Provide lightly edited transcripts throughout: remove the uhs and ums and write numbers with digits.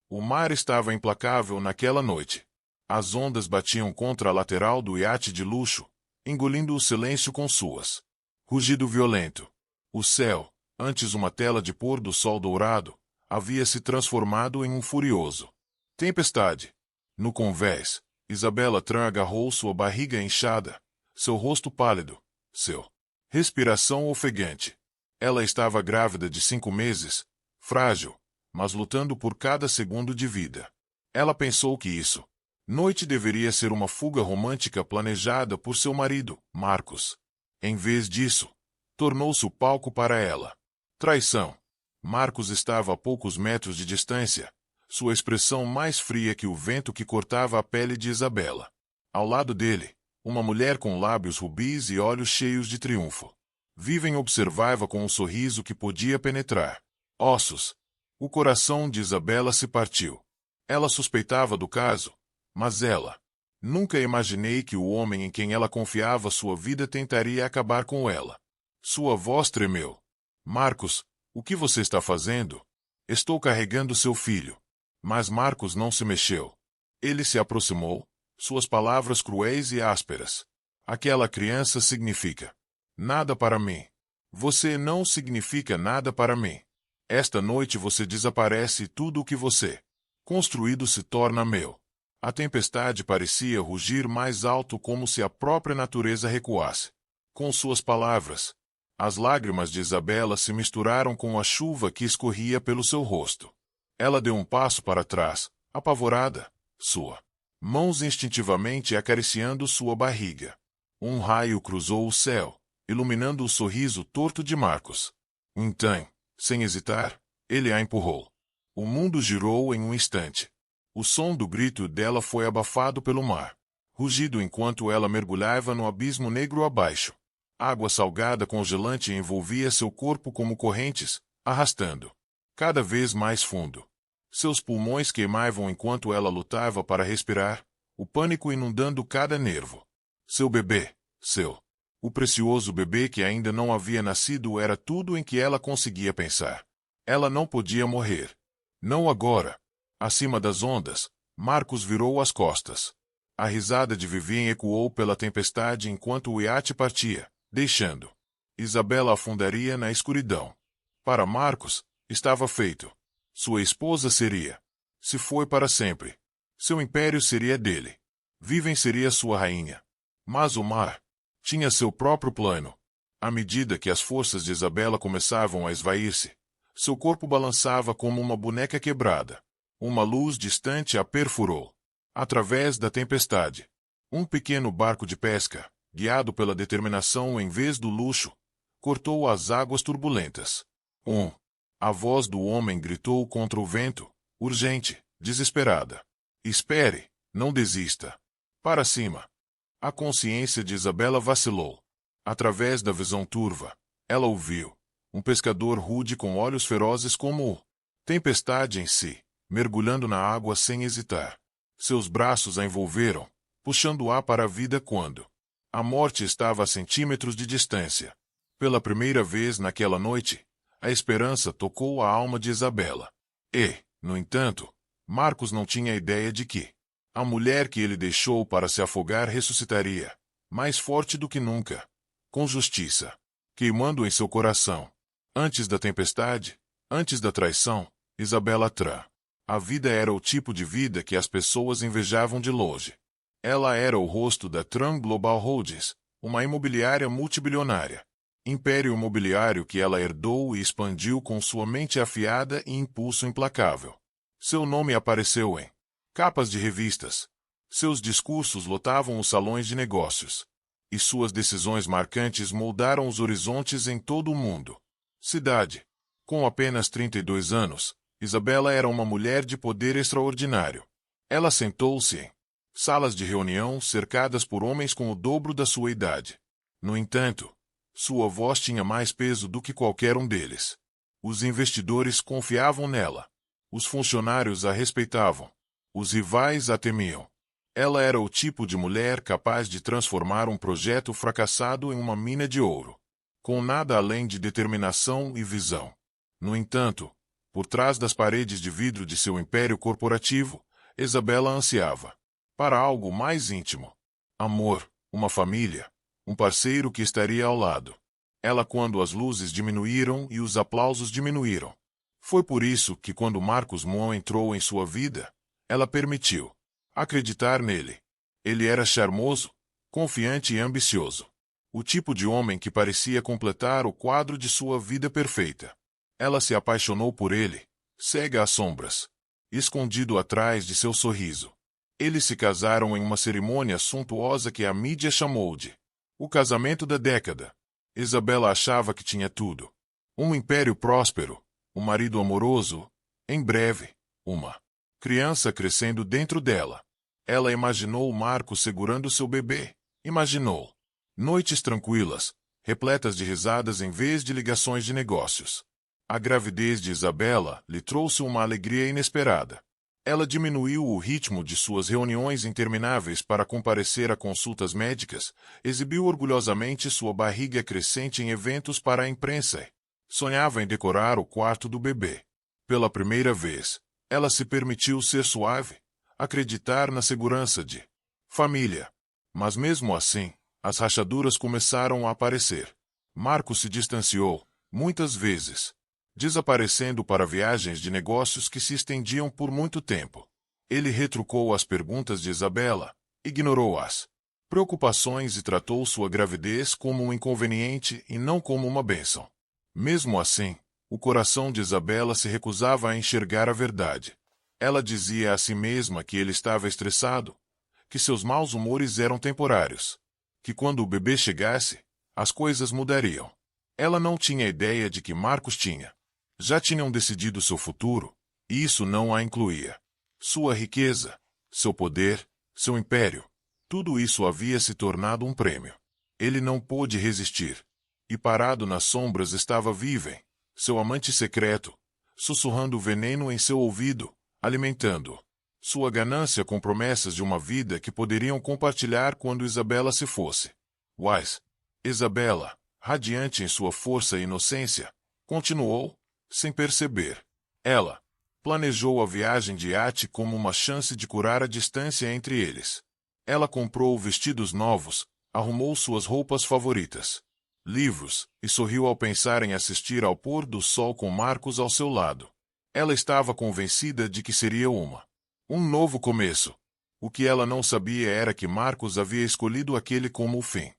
O mar estava implacável naquela noite. As ondas batiam contra a lateral do iate de luxo, engolindo o silêncio com suas. Rugido violento. O céu, antes uma tela de pôr do sol dourado, havia se transformado em um furioso tempestade. No convés, Isabella Tran agarrou sua barriga inchada, seu rosto pálido, seu respiração ofegante. Ela estava grávida de 5 meses, frágil, mas lutando por cada segundo de vida. Ela pensou que isso noite deveria ser uma fuga romântica planejada por seu marido, Marcos. Em vez disso, tornou-se o palco para ela. Traição. Marcos estava a poucos metros de distância, sua expressão mais fria que o vento que cortava a pele de Isabella. Ao lado dele, uma mulher com lábios rubis e olhos cheios de triunfo. Vivian observava com um sorriso que podia penetrar ossos. O coração de Isabella se partiu. Ela suspeitava do caso, mas ela nunca imaginei que o homem em quem ela confiava sua vida tentaria acabar com ela. Sua voz tremeu. Marcos, o que você está fazendo? Estou carregando seu filho. Mas Marcos não se mexeu. Ele se aproximou, suas palavras cruéis e ásperas. Aquela criança significa nada para mim. Você não significa nada para mim. Esta noite você desaparece e tudo o que você construído se torna meu. A tempestade parecia rugir mais alto como se a própria natureza recuasse. Com suas palavras, as lágrimas de Isabella se misturaram com a chuva que escorria pelo seu rosto. Ela deu um passo para trás, apavorada, sua mãos instintivamente acariciando sua barriga. Um raio cruzou o céu, iluminando o sorriso torto de Marcos. Então, sem hesitar, ele a empurrou. O mundo girou em um instante. O som do grito dela foi abafado pelo mar, rugido enquanto ela mergulhava no abismo negro abaixo. Água salgada congelante envolvia seu corpo como correntes, arrastando cada vez mais fundo. Seus pulmões queimavam enquanto ela lutava para respirar, o pânico inundando cada nervo. Seu bebê, o precioso bebê que ainda não havia nascido era tudo em que ela conseguia pensar. Ela não podia morrer. Não agora. Acima das ondas, Marcos virou as costas. A risada de Vivian ecoou pela tempestade enquanto o iate partia, deixando Isabella afundaria na escuridão. Para Marcos, estava feito. Sua esposa seria. Se foi para sempre. Seu império seria dele. Vivian seria sua rainha. Mas o mar tinha seu próprio plano. À medida que as forças de Isabella começavam a esvair-se, seu corpo balançava como uma boneca quebrada. Uma luz distante a perfurou. Através da tempestade. Um pequeno barco de pesca, guiado pela determinação em vez do luxo, cortou as águas turbulentas. A voz do homem gritou contra o vento, urgente, desesperada. Espere, não desista. Para cima. A consciência de Isabella vacilou. Através da visão turva, ela ouviu um pescador rude com olhos ferozes como o tempestade em si, mergulhando na água sem hesitar. Seus braços a envolveram, puxando-a para a vida quando a morte estava a centímetros de distância. Pela primeira vez naquela noite, a esperança tocou a alma de Isabella. E, no entanto, Marcos não tinha ideia de que a mulher que ele deixou para se afogar ressuscitaria, mais forte do que nunca, com justiça, queimando em seu coração. Antes da tempestade, antes da traição, Isabella Tran. A vida era o tipo de vida que as pessoas invejavam de longe. Ela era o rosto da Tran Global Holdings, uma imobiliária multibilionária. Império imobiliário que ela herdou e expandiu com sua mente afiada e impulso implacável. Seu nome apareceu em capas de revistas. Seus discursos lotavam os salões de negócios. E suas decisões marcantes moldaram os horizontes em todo o mundo. Cidade. Com apenas 32 anos, Isabella era uma mulher de poder extraordinário. Ela sentou-se em salas de reunião cercadas por homens com o dobro da sua idade. No entanto, sua voz tinha mais peso do que qualquer um deles. Os investidores confiavam nela. Os funcionários a respeitavam. Os rivais a temiam. Ela era o tipo de mulher capaz de transformar um projeto fracassado em uma mina de ouro, com nada além de determinação e visão. No entanto, Por trás das paredes de vidro de seu império corporativo, Isabela ansiava para algo mais íntimo. Amor, uma família, um parceiro que estaria ao lado. Ela, quando as luzes diminuíram e os aplausos diminuíram. Foi por isso que, quando Marcus Moon entrou em sua vida, ela permitiu acreditar nele. Ele era charmoso, confiante e ambicioso. O tipo de homem que parecia completar o quadro de sua vida perfeita. Ela se apaixonou por ele, cega às sombras, escondido atrás de seu sorriso. Eles se casaram em uma cerimônia suntuosa que a mídia chamou de o casamento da década. Isabela achava que tinha tudo. Um império próspero, um marido amoroso, em breve, uma criança crescendo dentro dela. Ela imaginou Marcos segurando seu bebê. Imaginou noites tranquilas, repletas de risadas em vez de ligações de negócios. A gravidez de Isabela lhe trouxe uma alegria inesperada. Ela diminuiu o ritmo de suas reuniões intermináveis para comparecer a consultas médicas, exibiu orgulhosamente sua barriga crescente em eventos para a imprensa. Sonhava em decorar o quarto do bebê. Pela primeira vez, ela se permitiu ser suave, acreditar na segurança de família. Mas mesmo assim, as rachaduras começaram a aparecer. Marcos se distanciou, muitas vezes, desaparecendo para viagens de negócios que se estendiam por muito tempo. Ele retrucou as perguntas de Isabela, ignorou as preocupações e tratou sua gravidez como um inconveniente e não como uma bênção. Mesmo assim, o coração de Isabela se recusava a enxergar a verdade. Ela dizia a si mesma que ele estava estressado, que seus maus humores eram temporários, que quando o bebê chegasse, as coisas mudariam. Ela não tinha ideia de que Marcos tinha. Já tinham decidido seu futuro, e isso não a incluía. Sua riqueza, seu poder, seu império, tudo isso havia se tornado um prêmio. Ele não pôde resistir. E parado nas sombras estava Viven, seu amante secreto, sussurrando veneno em seu ouvido, alimentando-o. Sua ganância com promessas de uma vida que poderiam compartilhar quando Isabela se fosse. Wise. Isabela, radiante em sua força e inocência, continuou, sem perceber. Ela planejou a viagem de iate como uma chance de curar a distância entre eles. Ela comprou vestidos novos, arrumou suas roupas favoritas, livros, e sorriu ao pensar em assistir ao pôr do sol com Marcos ao seu lado. Ela estava convencida de que seria um novo começo. O que ela não sabia era que Marcos havia escolhido aquele como o fim.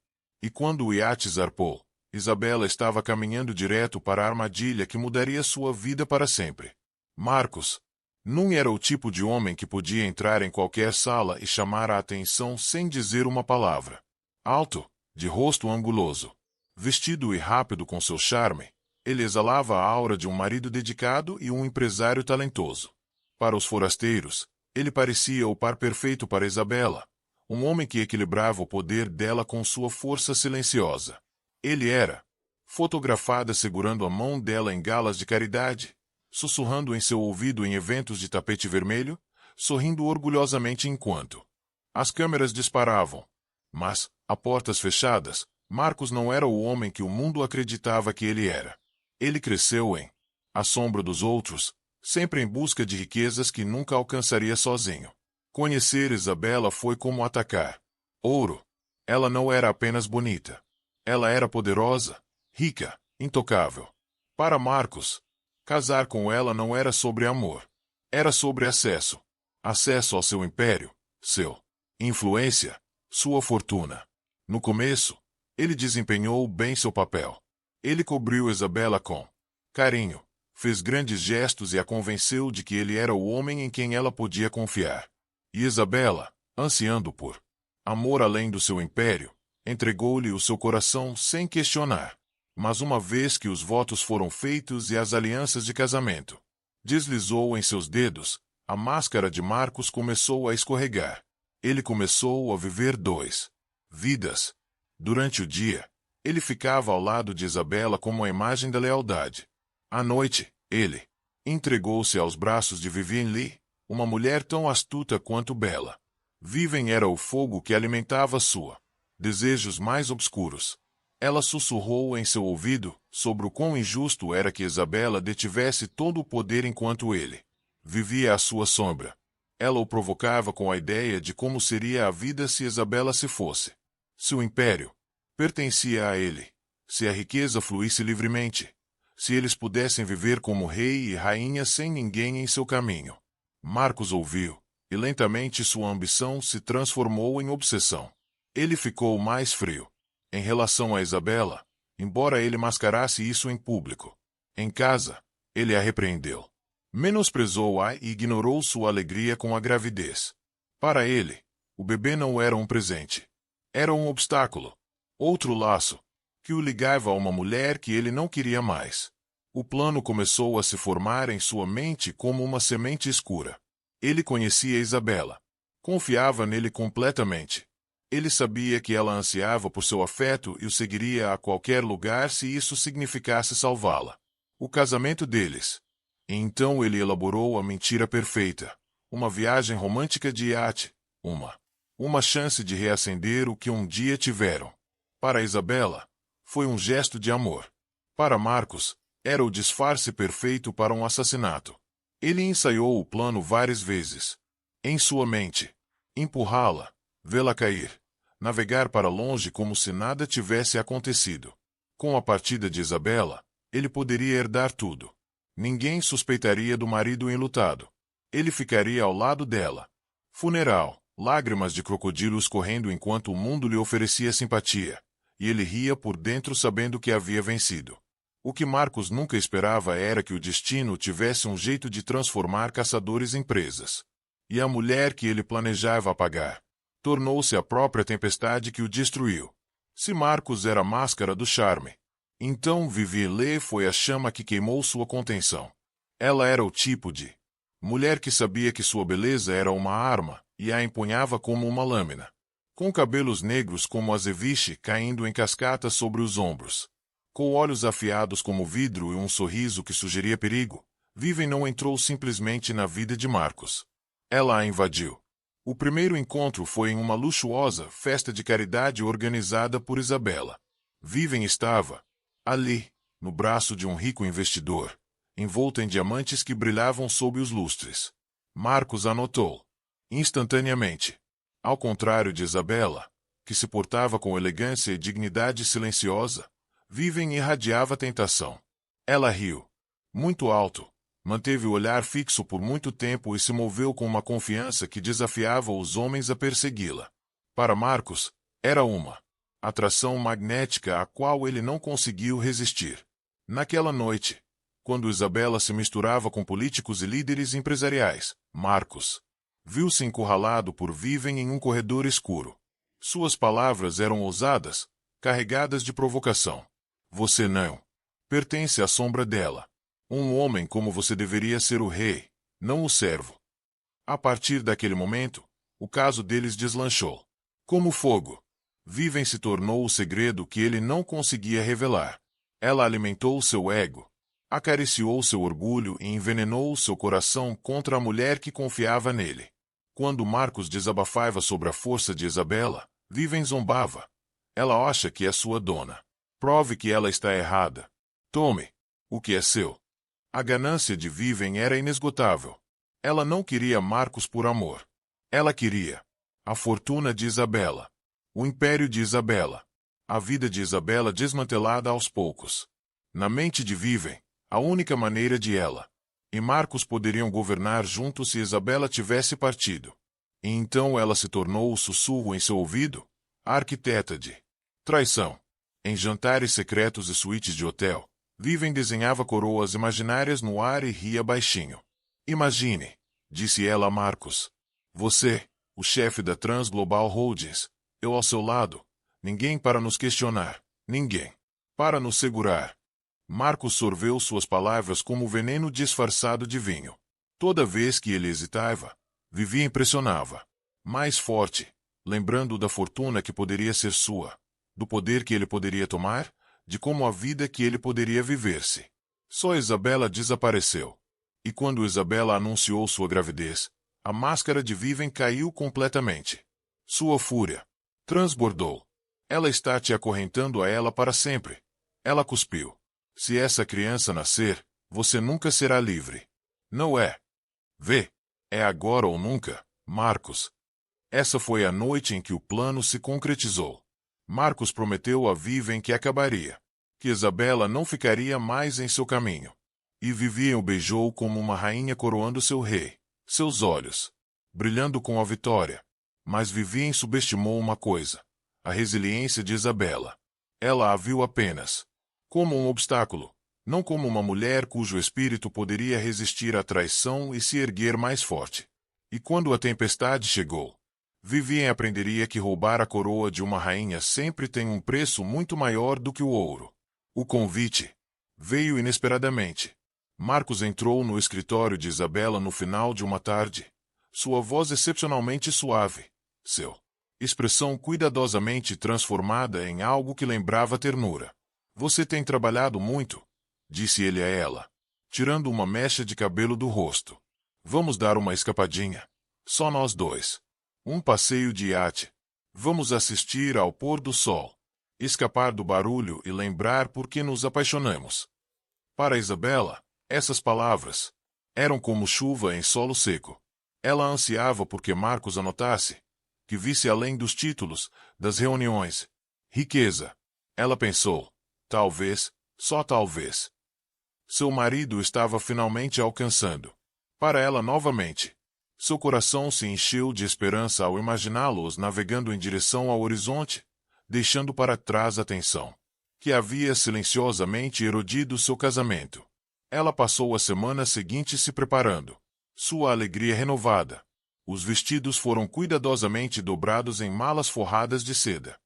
E quando o iate zarpou, Isabela estava caminhando direto para a armadilha que mudaria sua vida para sempre. Marcos não era o tipo de homem que podia entrar em qualquer sala e chamar a atenção sem dizer uma palavra. Alto, de rosto anguloso, vestido e rápido com seu charme, ele exalava a aura de um marido dedicado e um empresário talentoso. Para os forasteiros, ele parecia o par perfeito para Isabela, um homem que equilibrava o poder dela com sua força silenciosa. Ele era fotografada segurando a mão dela em galas de caridade, sussurrando em seu ouvido em eventos de tapete vermelho, sorrindo orgulhosamente enquanto as câmeras disparavam. Mas, a portas fechadas, Marcos não era o homem que o mundo acreditava que ele era. Ele cresceu à sombra dos outros, sempre em busca de riquezas que nunca alcançaria sozinho. Conhecer Isabela foi como atacar ouro. Ela não era apenas bonita. Ela era poderosa, rica, intocável. Para Marcos, casar com ela não era sobre amor. Era sobre acesso. Acesso ao seu império, seu influência, sua fortuna. No começo, ele desempenhou bem seu papel. Ele cobriu Isabela com carinho, fez grandes gestos e a convenceu de que ele era o homem em quem ela podia confiar. E Isabela, ansiando por amor além do seu império, entregou-lhe o seu coração sem questionar. Mas uma vez que os votos foram feitos e as alianças de casamento deslizou em seus dedos, a máscara de Marcos começou a escorregar. Ele começou a viver duas vidas. Durante o dia, ele ficava ao lado de Isabela como a imagem da lealdade. À noite, ele entregou-se aos braços de Vivien Lee, uma mulher tão astuta quanto bela. Vivien era o fogo que alimentava sua desejos mais obscuros. Ela sussurrou em seu ouvido sobre o quão injusto era que Isabela detivesse todo o poder enquanto ele vivia à sua sombra. Ela o provocava com a ideia de como seria a vida se Isabela se fosse. Se o império pertencia a ele, se a riqueza fluísse livremente, se eles pudessem viver como rei e rainha sem ninguém em seu caminho. Marcos ouviu, e lentamente sua ambição se transformou em obsessão. Ele ficou mais frio em relação a Isabela, embora ele mascarasse isso em público. Em casa, ele a repreendeu. Menosprezou-a e ignorou sua alegria com a gravidez. Para ele, o bebê não era um presente. Era um obstáculo. Outro laço, que o ligava a uma mulher que ele não queria mais. O plano começou a se formar em sua mente como uma semente escura. Ele conhecia Isabela. Confiava nele completamente. Ele sabia que ela ansiava por seu afeto e o seguiria a qualquer lugar se isso significasse salvá-la. O casamento deles. E então ele elaborou a mentira perfeita. Uma viagem romântica de iate. Uma chance de reacender o que um dia tiveram. Para Isabela, foi um gesto de amor. Para Marcos, era o disfarce perfeito para um assassinato. Ele ensaiou o plano várias vezes. Em sua mente. Empurrá-la. Vê-la cair. Navegar para longe como se nada tivesse acontecido. Com a partida de Isabela, ele poderia herdar tudo. Ninguém suspeitaria do marido enlutado. Ele ficaria ao lado dela. Funeral, lágrimas de crocodilo escorrendo enquanto o mundo lhe oferecia simpatia. E ele ria por dentro sabendo que havia vencido. O que Marcos nunca esperava era que o destino tivesse um jeito de transformar caçadores em presas. E a mulher que ele planejava apagar tornou-se a própria tempestade que o destruiu. Se Marcos era a máscara do charme, então Vivi-Lê foi a chama que queimou sua contenção. Ela era o tipo de mulher que sabia que sua beleza era uma arma e a empunhava como uma lâmina. Com cabelos negros como azeviche caindo em cascata sobre os ombros. Com olhos afiados como vidro e um sorriso que sugeria perigo, Vivian não entrou simplesmente na vida de Marcos. Ela a invadiu. O primeiro encontro foi em uma luxuosa festa de caridade organizada por Isabela. Vivian estava ali, no braço de um rico investidor, envolta em diamantes que brilhavam sob os lustres. Marcos a notou. Instantaneamente. Ao contrário de Isabela, que se portava com elegância e dignidade silenciosa, Vivian irradiava tentação. Ela riu. Muito alto. Manteve o olhar fixo por muito tempo e se moveu com uma confiança que desafiava os homens a persegui-la. Para Marcos, era uma atração magnética à qual ele não conseguiu resistir. Naquela noite, quando Isabela se misturava com políticos e líderes empresariais, Marcos viu-se encurralado por Vivian em um corredor escuro. Suas palavras eram ousadas, carregadas de provocação. Você não pertence à sombra dela. Um homem como você deveria ser o rei, não o servo. A partir daquele momento, o caso deles deslanchou. Como fogo. Vivian se tornou o segredo que ele não conseguia revelar. Ela alimentou seu ego, acariciou seu orgulho e envenenou seu coração contra a mulher que confiava nele. Quando Marcos desabafava sobre a força de Isabela, Vivian zombava. Ela acha que é sua dona. Prove que ela está errada. Tome o que é seu. A ganância de Vivian era inesgotável. Ela não queria Marcos por amor. Ela queria a fortuna de Isabela, o império de Isabela, a vida de Isabela desmantelada aos poucos. Na mente de Vivian, a única maneira de ela e Marcos poderiam governar juntos se Isabela tivesse partido. E então ela se tornou o sussurro em seu ouvido, a arquiteta de traição. Em jantares secretos e suítes de hotel, Vivian desenhava coroas imaginárias no ar e ria baixinho. Imagine, disse ela a Marcos. Você, o chefe da Trans Global Holdings, eu ao seu lado. Ninguém para nos questionar. Ninguém para nos segurar. Marcos sorveu suas palavras como veneno disfarçado de vinho. Toda vez que ele hesitava, Vivian impressionava. Mais forte, lembrando da fortuna que poderia ser sua, do poder que ele poderia tomar, de como a vida que ele poderia viver-se. Só Isabela desapareceu. E quando Isabela anunciou sua gravidez, a máscara de Vivian caiu completamente. Sua fúria transbordou. Ela está te acorrentando a ela para sempre. Ela cuspiu. Se essa criança nascer, você nunca será livre. Não é? Vê. É agora ou nunca, Marcos. Essa foi a noite em que o plano se concretizou. Marcos prometeu a Vivian que acabaria. Que Isabela não ficaria mais em seu caminho. E Vivian o beijou como uma rainha coroando seu rei. Seus olhos, brilhando com a vitória. Mas Vivian subestimou uma coisa. A resiliência de Isabela. Ela a viu apenas como um obstáculo, não como uma mulher cujo espírito poderia resistir à traição e se erguer mais forte. E quando a tempestade chegou, Vivian aprenderia que roubar a coroa de uma rainha sempre tem um preço muito maior do que o ouro. O convite veio inesperadamente. Marcos entrou no escritório de Isabela no final de uma tarde. Sua voz excepcionalmente suave. Seu expressão cuidadosamente transformada em algo que lembrava ternura. Você tem trabalhado muito, disse ele a ela, tirando uma mecha de cabelo do rosto. Vamos dar uma escapadinha. Só nós dois. Um passeio de iate. Vamos assistir ao pôr do sol. Escapar do barulho e lembrar por que nos apaixonamos. Para Isabela, essas palavras eram como chuva em solo seco. Ela ansiava porque Marcos anotasse, que visse além dos títulos, das reuniões. Riqueza. Ela pensou. Talvez, só talvez. Seu marido estava finalmente alcançando. Para ela novamente. Seu coração se encheu de esperança ao imaginá-los navegando em direção ao horizonte, deixando para trás a tensão que havia silenciosamente erodido seu casamento. Ela passou a semana seguinte se preparando. Sua alegria renovada. Os vestidos foram cuidadosamente dobrados em malas forradas de seda.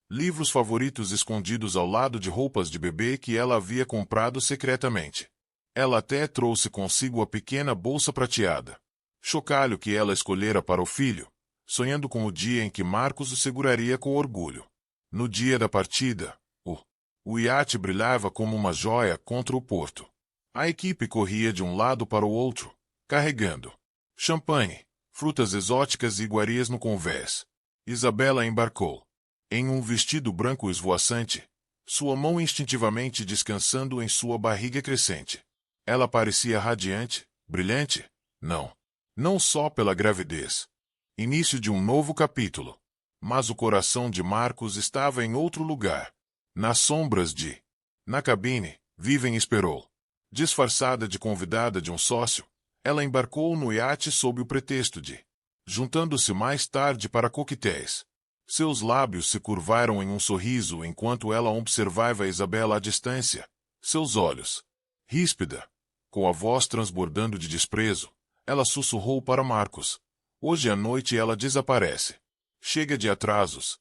Livros favoritos escondidos ao lado de roupas de bebê que ela havia comprado secretamente. Ela até trouxe consigo a pequena bolsa prateada. Chocalho que ela escolhera para o filho, sonhando com o dia em que Marcos o seguraria com orgulho. No dia da partida, o iate brilhava como uma joia contra o porto. A equipe corria de um lado para o outro, carregando champanhe, frutas exóticas e iguarias no convés. Isabela embarcou em um vestido branco esvoaçante, sua mão instintivamente descansando em sua barriga crescente. Ela parecia radiante, brilhante, não só pela gravidez. Início de um novo capítulo. Mas o coração de Marcos estava em outro lugar. Nas sombras na cabine, Vivian esperou. Disfarçada de convidada de um sócio, ela embarcou no iate sob o pretexto de juntando-se mais tarde para coquetéis. Seus lábios se curvaram em um sorriso enquanto ela observava Isabela à distância. Seus olhos, ríspida, com a voz transbordando de desprezo, ela sussurrou para Marcos. Hoje à noite ela desaparece. Chega de atrasos.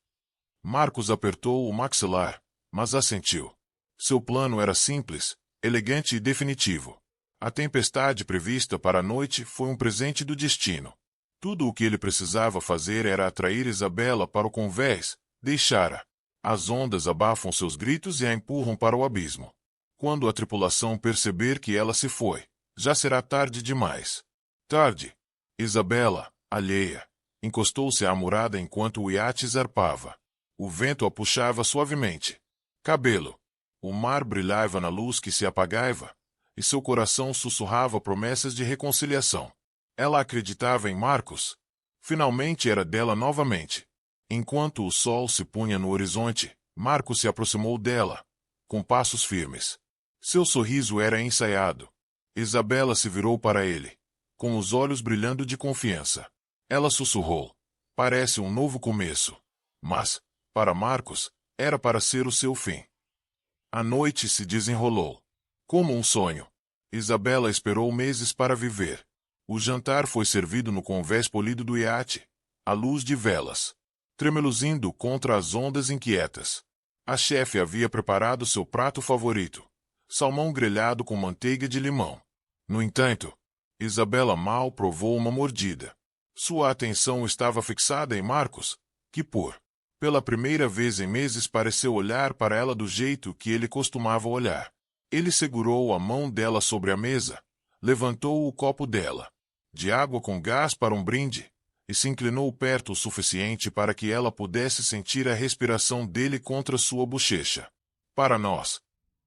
Marcos apertou o maxilar, mas assentiu. Seu plano era simples, elegante e definitivo. A tempestade prevista para a noite foi um presente do destino. Tudo o que ele precisava fazer era atrair Isabela para o convés, deixá-la. As ondas abafam seus gritos e a empurram para o abismo. Quando a tripulação perceber que ela se foi, já será tarde demais. Tarde. Isabela, alheia, encostou-se à murada enquanto o iate zarpava. O vento a puxava suavemente. Cabelo. O mar brilhava na luz que se apagava, e seu coração sussurrava promessas de reconciliação. Ela acreditava em Marcos. Finalmente era dela novamente. Enquanto o sol se punha no horizonte, Marcos se aproximou dela, com passos firmes. Seu sorriso era ensaiado. Isabela se virou para ele, com os olhos brilhando de confiança. Ela sussurrou. Parece um novo começo. Mas, para Marcos, era para ser o seu fim. A noite se desenrolou. Como um sonho. Isabela esperou meses para viver. O jantar foi servido no convés polido do iate, à luz de velas, tremeluzindo contra as ondas inquietas. A chefe havia preparado seu prato favorito, salmão grelhado com manteiga de limão. No entanto, Isabela mal provou uma mordida. Sua atenção estava fixada em Marcos, que pela primeira vez em meses pareceu olhar para ela do jeito que ele costumava olhar. Ele segurou a mão dela sobre a mesa, levantou o copo dela, de água com gás para um brinde, e se inclinou perto o suficiente para que ela pudesse sentir a respiração dele contra sua bochecha. Para nós.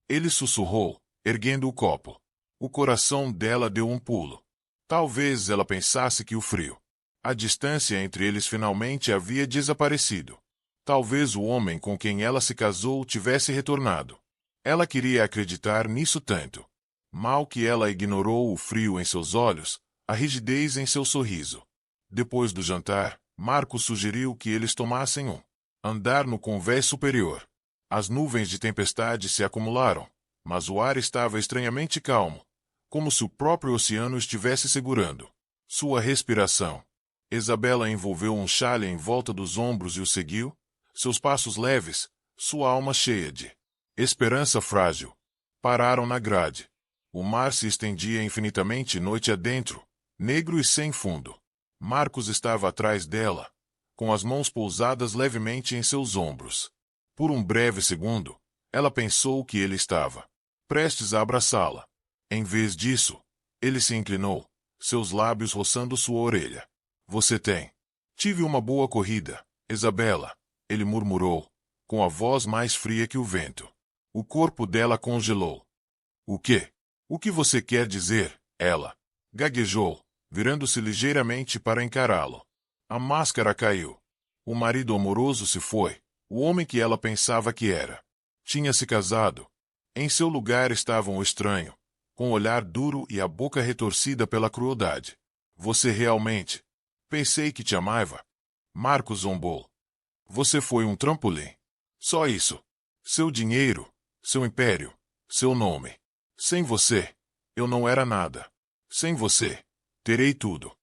Ele sussurrou, erguendo o copo. O coração dela deu um pulo. Talvez ela pensasse que o frio, a distância entre eles finalmente havia desaparecido. Talvez o homem com quem ela se casou tivesse retornado. Ela queria acreditar nisso tanto. Mal que ela ignorou o frio em seus olhos, a rigidez em seu sorriso. Depois do jantar, Marcos sugeriu que eles tomassem um andar no convés superior. As nuvens de tempestade se acumularam, mas o ar estava estranhamente calmo, como se o próprio oceano estivesse segurando sua respiração. Isabela envolveu um xale em volta dos ombros e o seguiu, seus passos leves, sua alma cheia de esperança frágil. Pararam na grade. O mar se estendia infinitamente noite adentro, negro e sem fundo. Marcos estava atrás dela, com as mãos pousadas levemente em seus ombros. Por um breve segundo, ela pensou que ele estava prestes a abraçá-la. Em vez disso, ele se inclinou, seus lábios roçando sua orelha. Você tem. Tive uma boa corrida, Isabela, ele murmurou, com a voz mais fria que o vento. O corpo dela congelou. O quê? O que você quer dizer? Ela gaguejou, virando-se ligeiramente para encará-lo. A máscara caiu. O marido amoroso se foi, o homem que ela pensava que era. Tinha se casado. Em seu lugar estava um estranho, com o olhar duro e a boca retorcida pela crueldade. Você realmente... Pensei que te amava. Marcos zombou. Você foi um trampolim. Só isso. Seu dinheiro, seu império, seu nome. Sem você, eu não era nada. Sem você, terei tudo.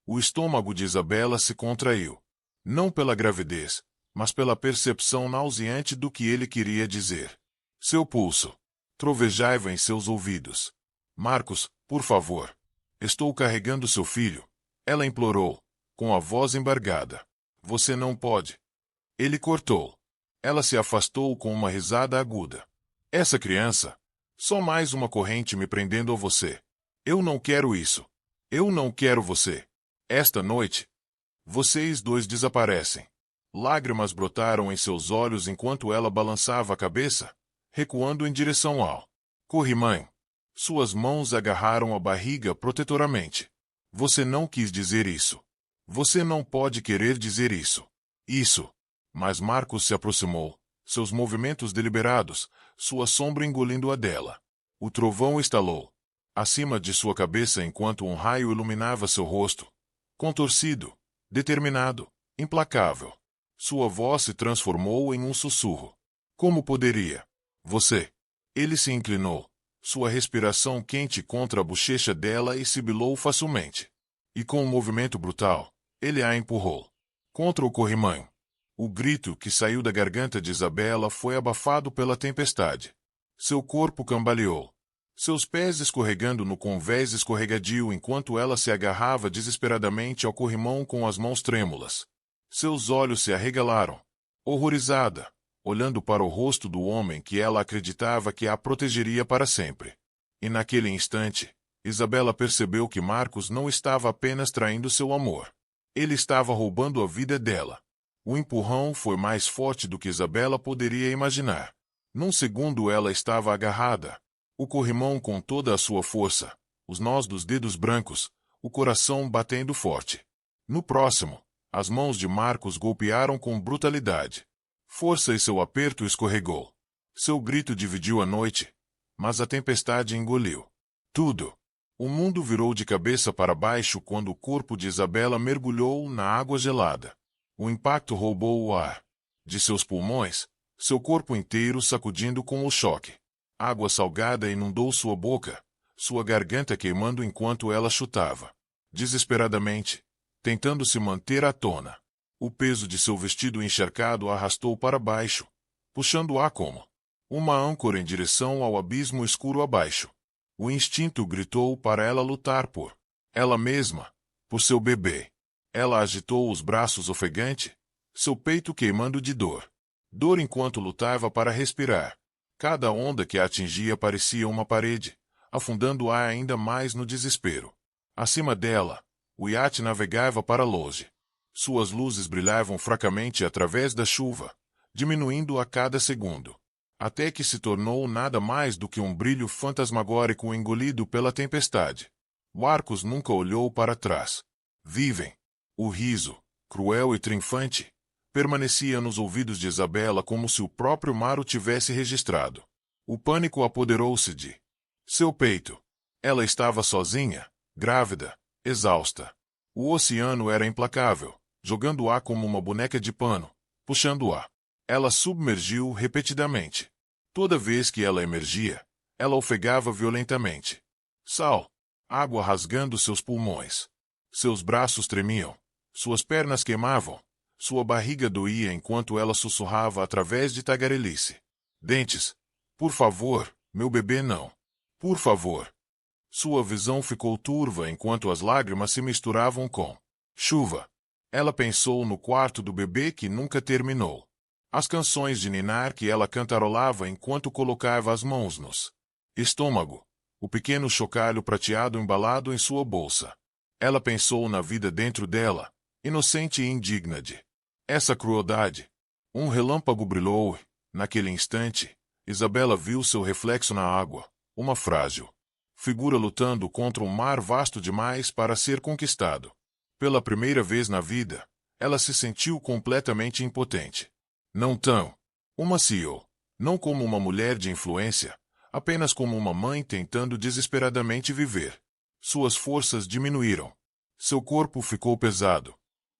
O estômago de Isabela se contraiu. Não pela gravidez, mas pela percepção nauseante do que ele queria dizer. Seu pulso trovejava em seus ouvidos. Marcos, por favor. Estou carregando seu filho. Ela implorou, com a voz embargada. Você não pode. Ele cortou. Ela se afastou com uma risada aguda. Essa criança... Só mais uma corrente me prendendo a você. Eu não quero isso. Eu não quero você. Esta noite... Vocês dois desaparecem. Lágrimas brotaram em seus olhos enquanto ela balançava a cabeça, recuando em direção ao corrimão. Suas mãos agarraram a barriga protetoramente. Você não quis dizer isso. Você não pode querer dizer isso. Isso. Mas Marcos se aproximou, seus movimentos deliberados, sua sombra engolindo a dela. O trovão estalou acima de sua cabeça enquanto um raio iluminava seu rosto. Contorcido, determinado, implacável. Sua voz se transformou em um sussurro. Como poderia? Você. Ele se inclinou, sua respiração quente contra a bochecha dela e sibilou facilmente. E com um movimento brutal, ele a empurrou contra o corrimão. O grito que saiu da garganta de Isabela foi abafado pela tempestade. Seu corpo cambaleou, seus pés escorregando no convés escorregadio enquanto ela se agarrava desesperadamente ao corrimão com as mãos trêmulas. Seus olhos se arregalaram, horrorizada, olhando para o rosto do homem que ela acreditava que a protegeria para sempre. E naquele instante, Isabela percebeu que Marcos não estava apenas traindo seu amor. Ele estava roubando a vida dela. O empurrão foi mais forte do que Isabela poderia imaginar. Num segundo ela estava agarrada. O corrimão com toda a sua força, os nós dos dedos brancos, o coração batendo forte. No próximo, as mãos de Marcos golpearam com brutalidade. Força e seu aperto escorregou. Seu grito dividiu a noite, mas a tempestade engoliu tudo. O mundo virou de cabeça para baixo quando o corpo de Isabela mergulhou na água gelada. O impacto roubou o ar de seus pulmões, seu corpo inteiro sacudindo com o choque. Água salgada inundou sua boca, sua garganta queimando enquanto ela chutava desesperadamente, tentando se manter à tona. O peso de seu vestido encharcado a arrastou para baixo, puxando-a como uma âncora em direção ao abismo escuro abaixo. O instinto gritou para ela lutar por ela mesma, por seu bebê. Ela agitou os braços ofegante, seu peito queimando de dor. Dor enquanto lutava para respirar. Cada onda que a atingia parecia uma parede, afundando-a ainda mais no desespero. Acima dela, o iate navegava para longe, Suas luzes brilhavam fracamente através da chuva, diminuindo a cada segundo, até que se tornou nada mais do que um brilho fantasmagórico engolido pela tempestade. Marcos nunca olhou para trás. Vivem. O riso, cruel e triunfante, permanecia nos ouvidos de Isabela como se o próprio mar o tivesse registrado. O pânico apoderou-se de seu peito. Ela estava sozinha, grávida, exausta. O oceano era implacável, jogando-a como uma boneca de pano, puxando-a. Ela submergiu repetidamente. Toda vez que ela emergia, ela ofegava violentamente. Sal. Água rasgando seus pulmões. Seus braços tremiam. Suas pernas queimavam. Sua barriga doía enquanto ela sussurrava através de tagarelice. Dentes. Por favor, meu bebê não. Por favor. Sua visão ficou turva enquanto as lágrimas se misturavam com chuva. Ela pensou no quarto do bebê que nunca terminou. As canções de ninar que ela cantarolava enquanto colocava as mãos nos estômago. O pequeno chocalho prateado embalado em sua bolsa. Ela pensou na vida dentro dela, inocente e indigna de essa crueldade. Um relâmpago brilhou e, naquele instante, Isabela viu seu reflexo na água, uma frágil figura lutando contra um mar vasto demais para ser conquistado. Pela primeira vez na vida, ela se sentiu completamente impotente. Não tão uma CEO, não como uma mulher de influência, apenas como uma mãe tentando desesperadamente viver. Suas forças diminuíram. Seu corpo ficou pesado.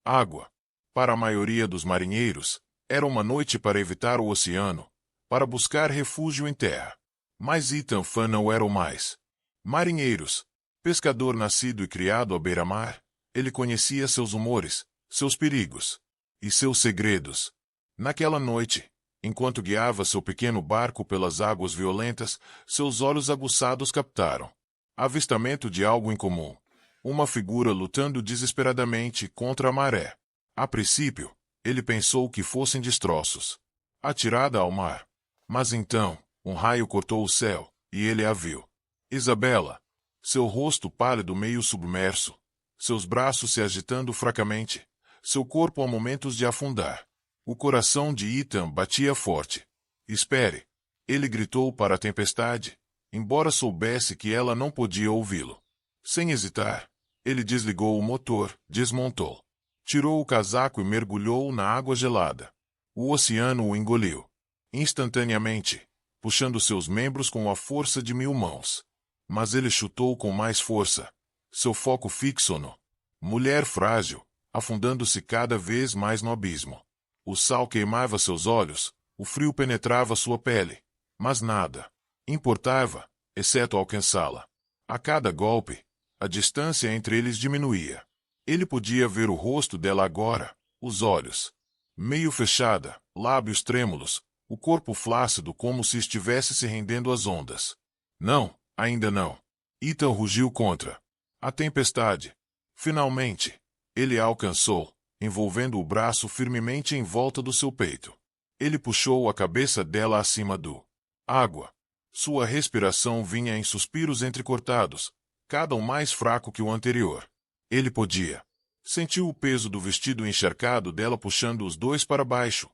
Água. Para a maioria dos marinheiros, era uma noite para evitar o oceano, para buscar refúgio em terra. Mas Ethan Fan não era o mais. Marinheiros. Pescador nascido e criado à beira-mar, ele conhecia seus humores, seus perigos e seus segredos. Naquela noite, enquanto guiava seu pequeno barco pelas águas violentas, seus olhos aguçados captaram avistamento de algo incomum. Uma figura lutando desesperadamente contra a maré. A princípio, ele pensou que fossem destroços, atirada ao mar. Mas então, um raio cortou o céu, e ele a viu. Isabela. Seu rosto pálido meio submerso. Seus braços se agitando fracamente. Seu corpo a momentos de afundar. O coração de Ethan batia forte. Espere. Ele gritou para a tempestade, embora soubesse que ela não podia ouvi-lo. Sem hesitar, ele desligou o motor, desmontou. Tirou o casaco e mergulhou na água gelada. O oceano o engoliu. Instantaneamente, puxando seus membros com a força de 1000 mãos. Mas ele chutou com mais força. Seu foco fixo no mulher frágil, afundando-se cada vez mais no abismo. O sal queimava seus olhos, o frio penetrava sua pele. Mas nada importava, exceto alcançá-la. A cada golpe, a distância entre eles diminuía. Ele podia ver o rosto dela agora, os olhos meio fechada, lábios trêmulos, o corpo flácido como se estivesse se rendendo às ondas. Não, ainda não. Ethan rugiu contra a tempestade. Finalmente, ele a alcançou, envolvendo o braço firmemente em volta do seu peito. Ele puxou a cabeça dela acima do água. Sua respiração vinha em suspiros entrecortados, cada um mais fraco que o anterior. Ele podia. Sentiu o peso do vestido encharcado dela puxando os dois para baixo,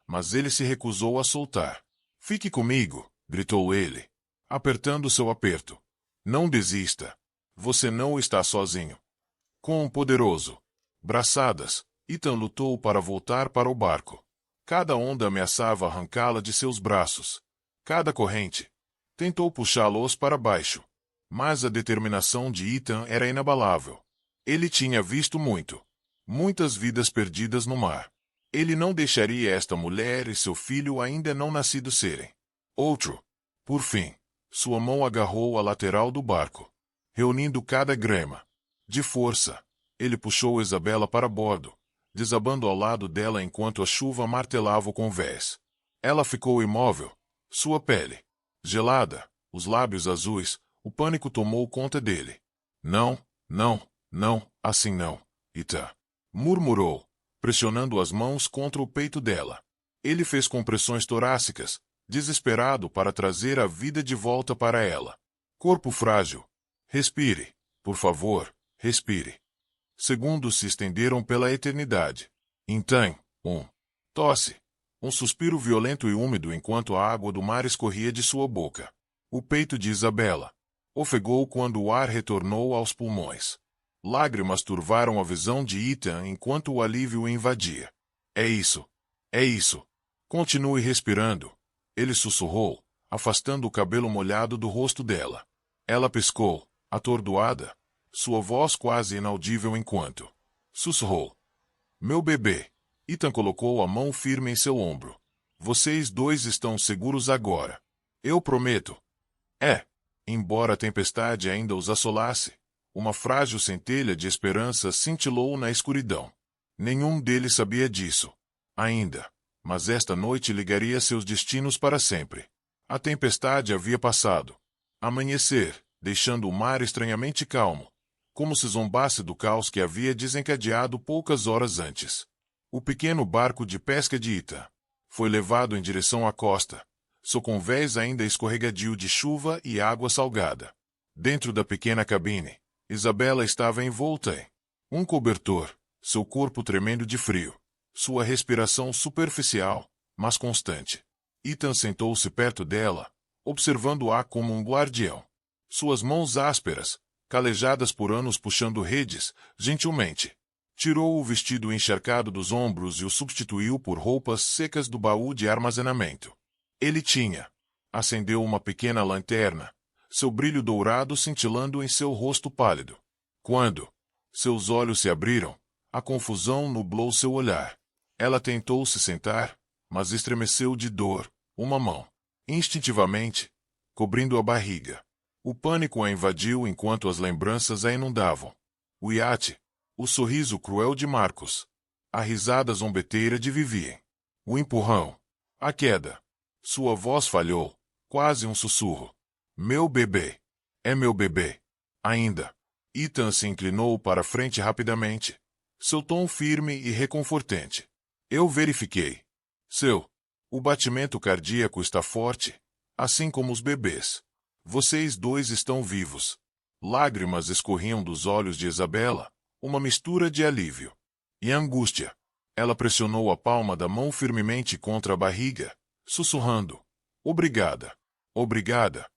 mas ele se recusou a soltar. Fique comigo, gritou ele, apertando seu aperto. Não desista. Você não está sozinho. Com um poderoso braçadas, Ethan lutou para voltar para o barco. Cada onda ameaçava arrancá-la de seus braços. Cada corrente tentou puxá-los para baixo. Mas a determinação de Ethan era inabalável. Ele tinha visto muitas vidas perdidas no mar. Ele não deixaria esta mulher e seu filho ainda não nascido serem. Outro. Por fim, sua mão agarrou a lateral do barco. Reunindo cada grama de força, ele puxou Isabela para bordo, desabando ao lado dela enquanto a chuva martelava o convés. Ela ficou imóvel, sua pele gelada, os lábios azuis, o pânico tomou conta dele. Não, assim não, Ethan, murmurou, pressionando as mãos contra o peito dela. Ele fez compressões torácicas, desesperado para trazer a vida de volta para ela. Corpo frágil. Respire, por favor, respire. Segundos se estenderam pela eternidade. Então, tosse. Um suspiro violento e úmido enquanto a água do mar escorria de sua boca. O peito de Isabela ofegou quando o ar retornou aos pulmões. Lágrimas turvaram a visão de Ethan enquanto o alívio o invadia. É isso. É isso. Continue respirando. Ele sussurrou, afastando o cabelo molhado do rosto dela. Ela piscou, atordoada, sua voz quase inaudível enquanto sussurrou. Meu bebê. Ethan colocou a mão firme em seu ombro. Vocês dois estão seguros agora. Eu prometo. Embora a tempestade ainda os assolasse, uma frágil centelha de esperança cintilou na escuridão. Nenhum deles sabia disso. Ainda. Mas esta noite ligaria seus destinos para sempre. A tempestade havia passado. Amanhecer, deixando o mar estranhamente calmo, como se zombasse do caos que havia desencadeado poucas horas antes. O pequeno barco de pesca de Ethan foi levado em direção à costa, seu convés ainda escorregadio de chuva e água salgada. Dentro da pequena cabine, Isabela estava envolta em um cobertor, seu corpo tremendo de frio, sua respiração superficial, mas constante. Ethan sentou-se perto dela, observando-a como um guardião. Suas mãos ásperas, calejadas por anos puxando redes, gentilmente tirou o vestido encharcado dos ombros e o substituiu por roupas secas do baú de armazenamento. Ele acendeu uma pequena lanterna, seu brilho dourado cintilando em seu rosto pálido. Quando seus olhos se abriram, a confusão nublou seu olhar. Ela tentou se sentar, mas estremeceu de dor, uma mão, instintivamente, cobrindo a barriga. O pânico a invadiu enquanto as lembranças a inundavam. O iate, o sorriso cruel de Marcos, a risada zombeteira de Vivien, o empurrão, a queda. Sua voz falhou, quase um sussurro. Meu bebê. É meu bebê. Ainda. Ethan se inclinou para frente rapidamente, seu tom firme e reconfortante. Eu verifiquei. O batimento cardíaco está forte, assim como os bebês. Vocês dois estão vivos. Lágrimas escorriam dos olhos de Isabela, uma mistura de alívio e angústia. Ela pressionou a palma da mão firmemente contra a barriga, sussurrando. Obrigada. Obrigada.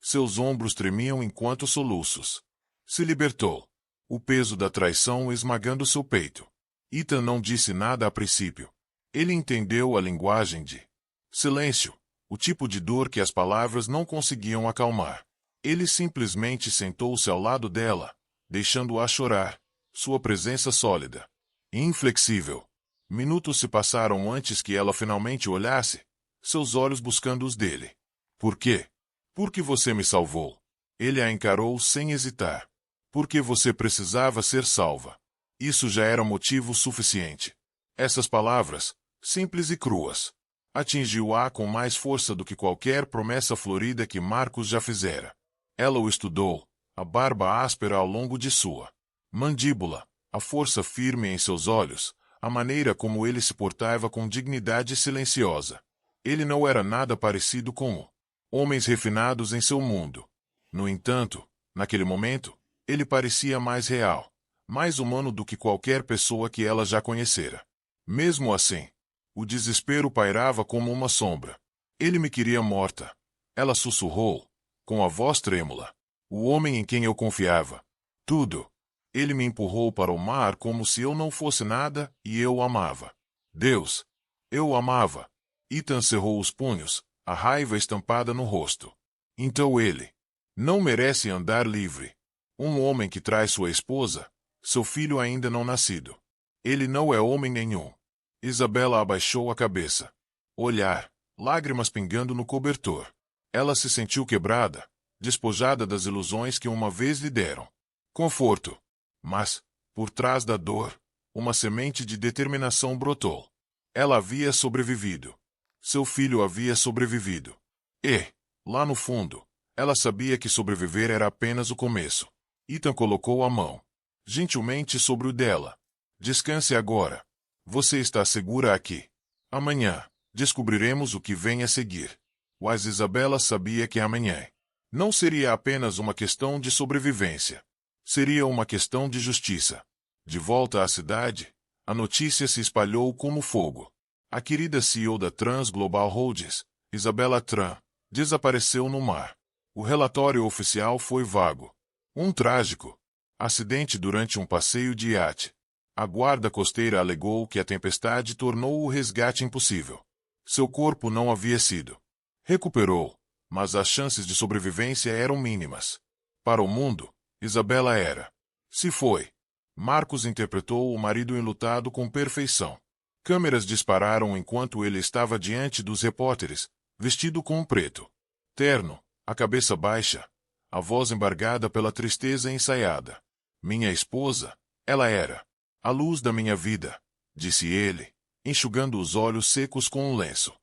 Seus ombros tremiam enquanto soluços. Se libertou. O peso da traição esmagando seu peito. Ethan não disse nada a princípio. Ele entendeu a linguagem de silêncio, o tipo de dor que as palavras não conseguiam acalmar. Ele simplesmente sentou-se ao lado dela, deixando-a chorar, sua presença sólida, inflexível. Minutos se passaram antes que ela finalmente olhasse, seus olhos buscando os dele. Por quê? Porque você me salvou. Ele a encarou sem hesitar. Porque você precisava ser salva. Isso já era motivo suficiente. Essas palavras, simples e cruas, atingiu-a com mais força do que qualquer promessa florida que Marcos já fizera. Ela o estudou, a barba áspera ao longo de sua mandíbula, a força firme em seus olhos, a maneira como ele se portava com dignidade silenciosa. Ele não era nada parecido com homens refinados em seu mundo. No entanto, naquele momento, ele parecia mais real, mais humano do que qualquer pessoa que ela já conhecera. Mesmo assim, o desespero pairava como uma sombra. Ele me queria morta. Ela sussurrou, com a voz trêmula. O homem em quem eu confiava. Tudo. Ele me empurrou para o mar como se eu não fosse nada e eu o amava. Deus. Eu o amava. Ethan cerrou os punhos, a raiva estampada no rosto. Então ele não merece andar livre. Um homem que trai sua esposa, seu filho ainda não nascido. Ele não é homem nenhum. Isabela abaixou a cabeça. Olhar, lágrimas pingando no cobertor. Ela se sentiu quebrada, despojada das ilusões que uma vez lhe deram conforto. Mas, por trás da dor, uma semente de determinação brotou. Ela havia sobrevivido. Seu filho havia sobrevivido. E, lá no fundo, ela sabia que sobreviver era apenas o começo. Ethan colocou a mão gentilmente sobre o dela. Descanse agora. Você está segura aqui. Amanhã, descobriremos o que vem a seguir. Mas Isabela sabia que amanhã não seria apenas uma questão de sobrevivência. Seria uma questão de justiça. De volta à cidade, a notícia se espalhou como fogo. A querida CEO da Trans Global Holdings, Isabella Tran, desapareceu no mar. O relatório oficial foi vago. Um trágico acidente durante um passeio de iate. A guarda costeira alegou que a tempestade tornou o resgate impossível. Seu corpo não havia sido recuperou, mas as chances de sobrevivência eram mínimas. Para o mundo, Isabella era. Se foi. Marcos interpretou o marido enlutado com perfeição. Câmeras dispararam enquanto ele estava diante dos repórteres, vestido com um preto terno, a cabeça baixa, a voz embargada pela tristeza ensaiada. Minha esposa, ela era a luz da minha vida, disse ele, enxugando os olhos secos com um lenço.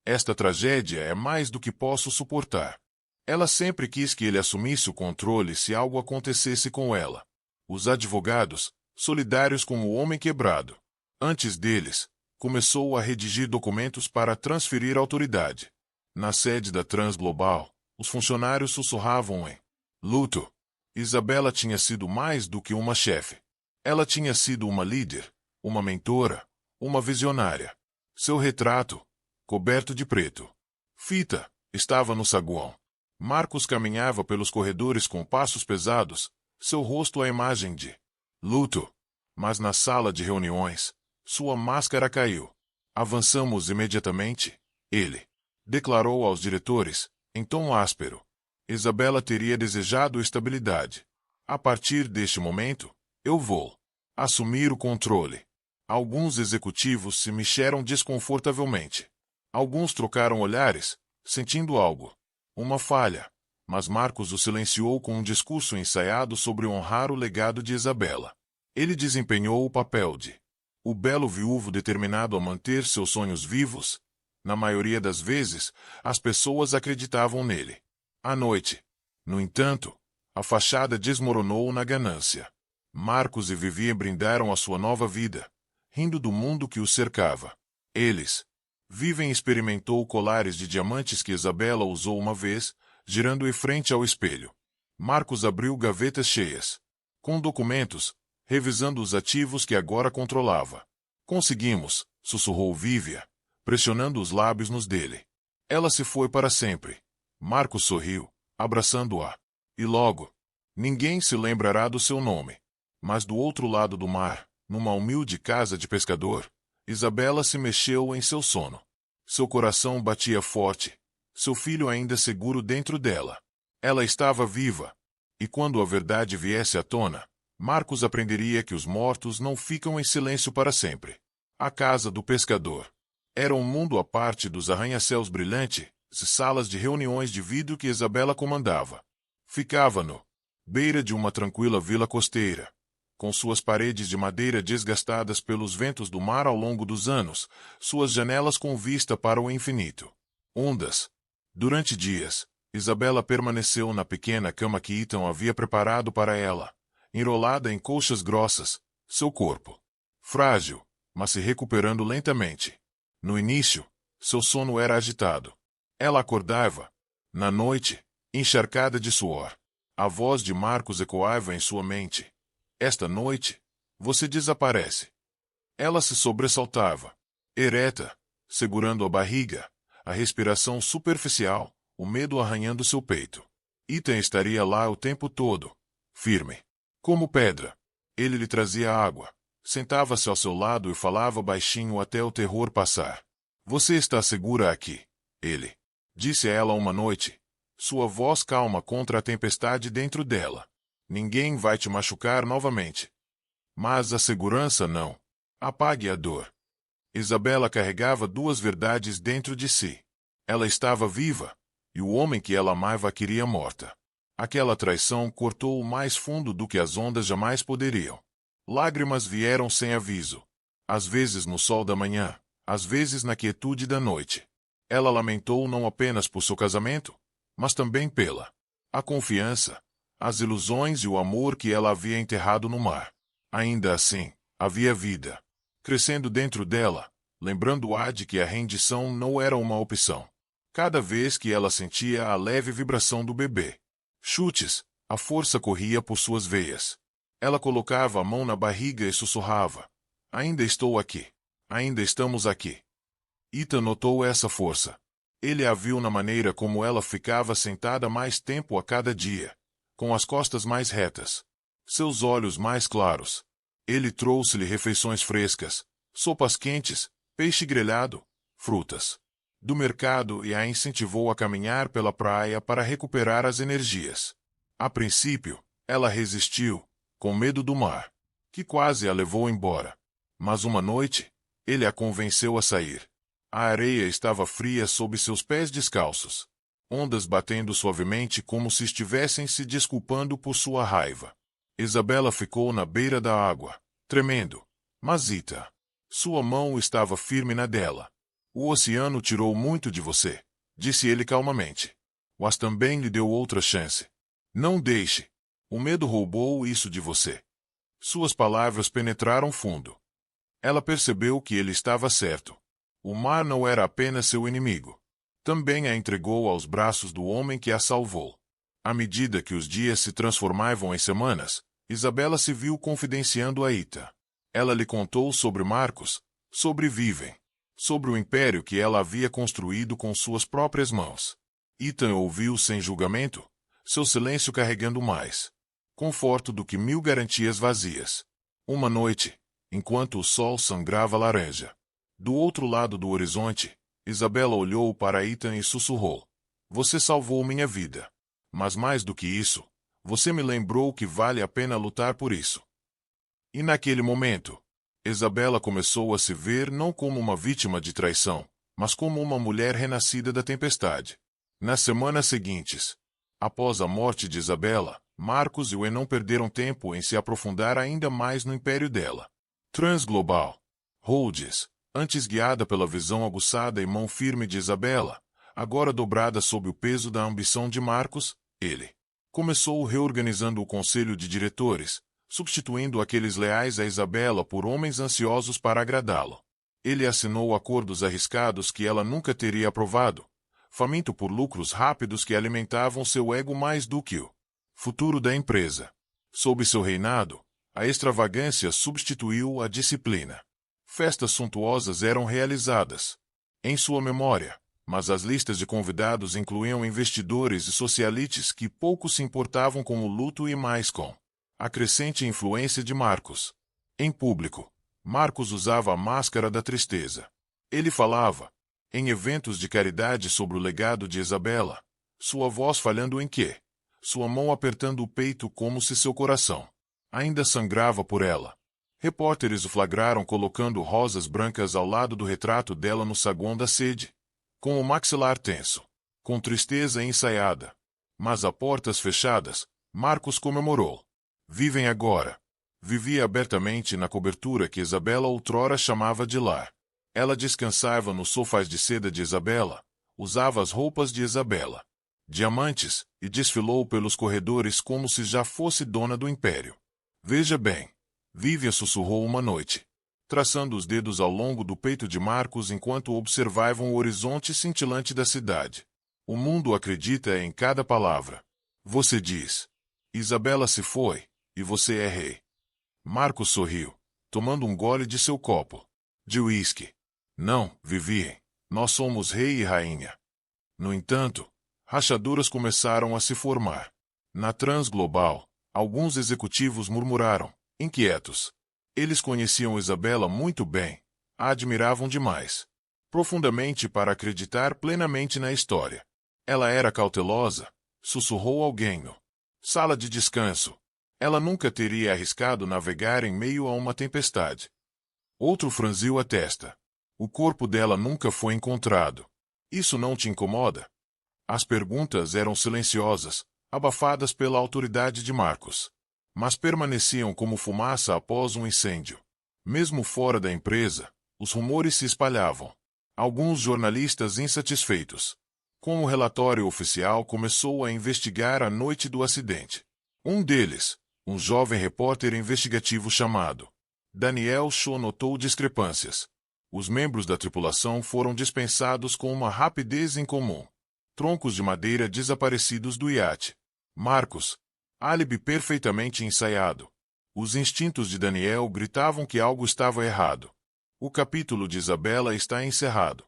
Esta tragédia é mais do que posso suportar. Ela sempre quis que ele assumisse o controle se algo acontecesse com ela. Os advogados, solidários com o homem quebrado. Antes deles, começou a redigir documentos para transferir autoridade. Na sede da Trans Global, os funcionários sussurravam em luto. Isabella tinha sido mais do que uma chefe. Ela tinha sido uma líder, uma mentora, uma visionária. Seu retrato, coberto de preto fita, estava no saguão. Marcos caminhava pelos corredores com passos pesados, seu rosto a imagem de luto. Mas na sala de reuniões, sua máscara caiu. Avançamos imediatamente, ele declarou aos diretores, em tom áspero. Isabella teria desejado estabilidade. A partir deste momento, eu vou assumir o controle. Alguns executivos se mexeram desconfortavelmente. Alguns trocaram olhares, sentindo algo. Uma falha. Mas Marcos o silenciou com um discurso ensaiado sobre honrar o legado de Isabella. Ele desempenhou o papel de o belo viúvo determinado a manter seus sonhos vivos. Na maioria das vezes, as pessoas acreditavam nele. À noite, no entanto, a fachada desmoronou na ganância. Marcos e Vivian brindaram a sua nova vida, rindo do mundo que os cercava. Eles. Vivian experimentou colares de diamantes que Isabella usou uma vez, girando em frente ao espelho. Marcos abriu gavetas cheias, com documentos, revisando os ativos que agora controlava. Conseguimos, sussurrou Vivian, pressionando os lábios nos dele. Ela se foi para sempre. Marcos sorriu, abraçando-a. E logo, ninguém se lembrará do seu nome. Mas do outro lado do mar, numa humilde casa de pescador, Isabella se mexeu em seu sono. Seu coração batia forte, seu filho ainda seguro dentro dela. Ela estava viva. E quando a verdade viesse à tona, Marcos aprenderia que os mortos não ficam em silêncio para sempre. A casa do pescador era um mundo à parte dos arranha-céus brilhantes e salas de reuniões de vidro que Isabella comandava. Ficava no beira de uma tranquila vila costeira, com suas paredes de madeira desgastadas pelos ventos do mar ao longo dos anos, suas janelas com vista para o infinito. Ondas. Durante dias, Isabella permaneceu na pequena cama que Ethan havia preparado para ela, enrolada em colchas grossas, seu corpo frágil, mas se recuperando lentamente. No início, seu sono era agitado. Ela acordava, na noite, encharcada de suor. A voz de Marcos ecoava em sua mente. Esta noite, você desaparece. Ela se sobressaltava, ereta, segurando a barriga, a respiração superficial, o medo arranhando seu peito. Ethan estaria lá o tempo todo, firme, como pedra. Ele lhe trazia água, sentava-se ao seu lado e falava baixinho até o terror passar. Você está segura aqui, ele disse a ela uma noite, sua voz calma contra a tempestade dentro dela. Ninguém vai te machucar novamente. Mas a segurança não. Apague a dor. Isabella carregava duas verdades dentro de si. Ela estava viva, e o homem que ela amava a queria morta. Aquela traição cortou-o mais fundo do que as ondas jamais poderiam. Lágrimas vieram sem aviso. Às vezes no sol da manhã, às vezes na quietude da noite. Ela lamentou não apenas por seu casamento, mas também pela a confiança, as ilusões e o amor que ela havia enterrado no mar. Ainda assim, havia vida crescendo dentro dela, lembrando-a de que a rendição não era uma opção. Cada vez que ela sentia a leve vibração do bebê, chutes, a força corria por suas veias. Ela colocava a mão na barriga e sussurrava: Ainda estou aqui. Ainda estamos aqui. Ethan notou essa força. Ele a viu na maneira como ela ficava sentada mais tempo a cada dia, com as costas mais retas, seus olhos mais claros. Ele trouxe-lhe refeições frescas, sopas quentes, peixe grelhado, frutas do mercado e a incentivou a caminhar pela praia para recuperar as energias. A princípio, ela resistiu, com medo do mar, que quase a levou embora. Mas uma noite, ele a convenceu a sair. A areia estava fria sob seus pés descalços, ondas batendo suavemente como se estivessem se desculpando por sua raiva. Isabela ficou na beira da água, tremendo. Mas Ethan, sua mão estava firme na dela. O oceano tirou muito de você, disse ele calmamente. Mas também lhe deu outra chance. Não deixe. O medo roubou isso de você. Suas palavras penetraram fundo. Ela percebeu que ele estava certo. O mar não era apenas seu inimigo. Também a entregou aos braços do homem que a salvou. À medida que os dias se transformavam em semanas, Isabela se viu confidenciando a Ethan. Ela lhe contou sobre Marcos, sobre Viven, sobre o império que ela havia construído com suas próprias mãos. Ethan ouviu sem julgamento, seu silêncio carregando mais conforto do que 1000 garantias vazias. Uma noite, enquanto o sol sangrava laranja, do outro lado do horizonte, Isabela olhou para Ethan e sussurrou: Você salvou minha vida. Mas mais do que isso, você me lembrou que vale a pena lutar por isso. E naquele momento, Isabela começou a se ver não como uma vítima de traição, mas como uma mulher renascida da tempestade. Nas semanas seguintes, após a morte de Isabela, Marcos e Wen não perderam tempo em se aprofundar ainda mais no império dela. Transglobal. Rhodes, antes guiada pela visão aguçada e mão firme de Isabela, agora dobrada sob o peso da ambição de Marcos, ele começou reorganizando o conselho de diretores, substituindo aqueles leais a Isabela por homens ansiosos para agradá-lo. Ele assinou acordos arriscados que ela nunca teria aprovado, faminto por lucros rápidos que alimentavam seu ego mais do que o futuro da empresa. Sob seu reinado, a extravagância substituiu a disciplina. Festas suntuosas eram realizadas em sua memória, mas as listas de convidados incluíam investidores e socialites que pouco se importavam com o luto e mais com a crescente influência de Marcos. Em público, Marcos usava a máscara da tristeza. Ele falava, em eventos de caridade, sobre o legado de Isabela, sua voz falhando em quê? Sua mão apertando o peito como se seu coração ainda sangrava por ela. Repórteres o flagraram colocando rosas brancas ao lado do retrato dela no saguão da sede, com o maxilar tenso, com tristeza ensaiada. Mas a portas fechadas, Marcos comemorou. Vivem agora. Vivia abertamente na cobertura que Isabela outrora chamava de lar. Ela descansava nos sofás de seda de Isabela, usava as roupas de Isabela, diamantes, e desfilou pelos corredores como se já fosse dona do império. Veja bem, Vivian sussurrou uma noite, traçando os dedos ao longo do peito de Marcos enquanto observavam o horizonte cintilante da cidade. O mundo acredita em cada palavra. Você diz: Isabela se foi, e você é rei. Marcos sorriu, tomando um gole de seu copo de uísque. Não, Vivien, nós somos rei e rainha. No entanto, rachaduras começaram a se formar. Na Transglobal, alguns executivos murmuraram, inquietos. Eles conheciam Isabela muito bem, a admiravam demais, profundamente para acreditar plenamente na história. Ela era cautelosa, sussurrou alguém no sala de descanso. Ela nunca teria arriscado navegar em meio a uma tempestade. Outro franziu a testa. O corpo dela nunca foi encontrado. Isso não te incomoda? As perguntas eram silenciosas, abafadas pela autoridade de Marcos, mas permaneciam como fumaça após um incêndio. Mesmo fora da empresa, os rumores se espalhavam. Alguns jornalistas insatisfeitos com o relatório oficial começou a investigar a noite do acidente. Um deles, um jovem repórter investigativo chamado Daniel Shaw, notou discrepâncias. Os membros da tripulação foram dispensados com uma rapidez incomum. Troncos de madeira desaparecidos do iate. Marcos, álibi perfeitamente ensaiado. Os instintos de Daniel gritavam que algo estava errado. O capítulo de Isabela está encerrado.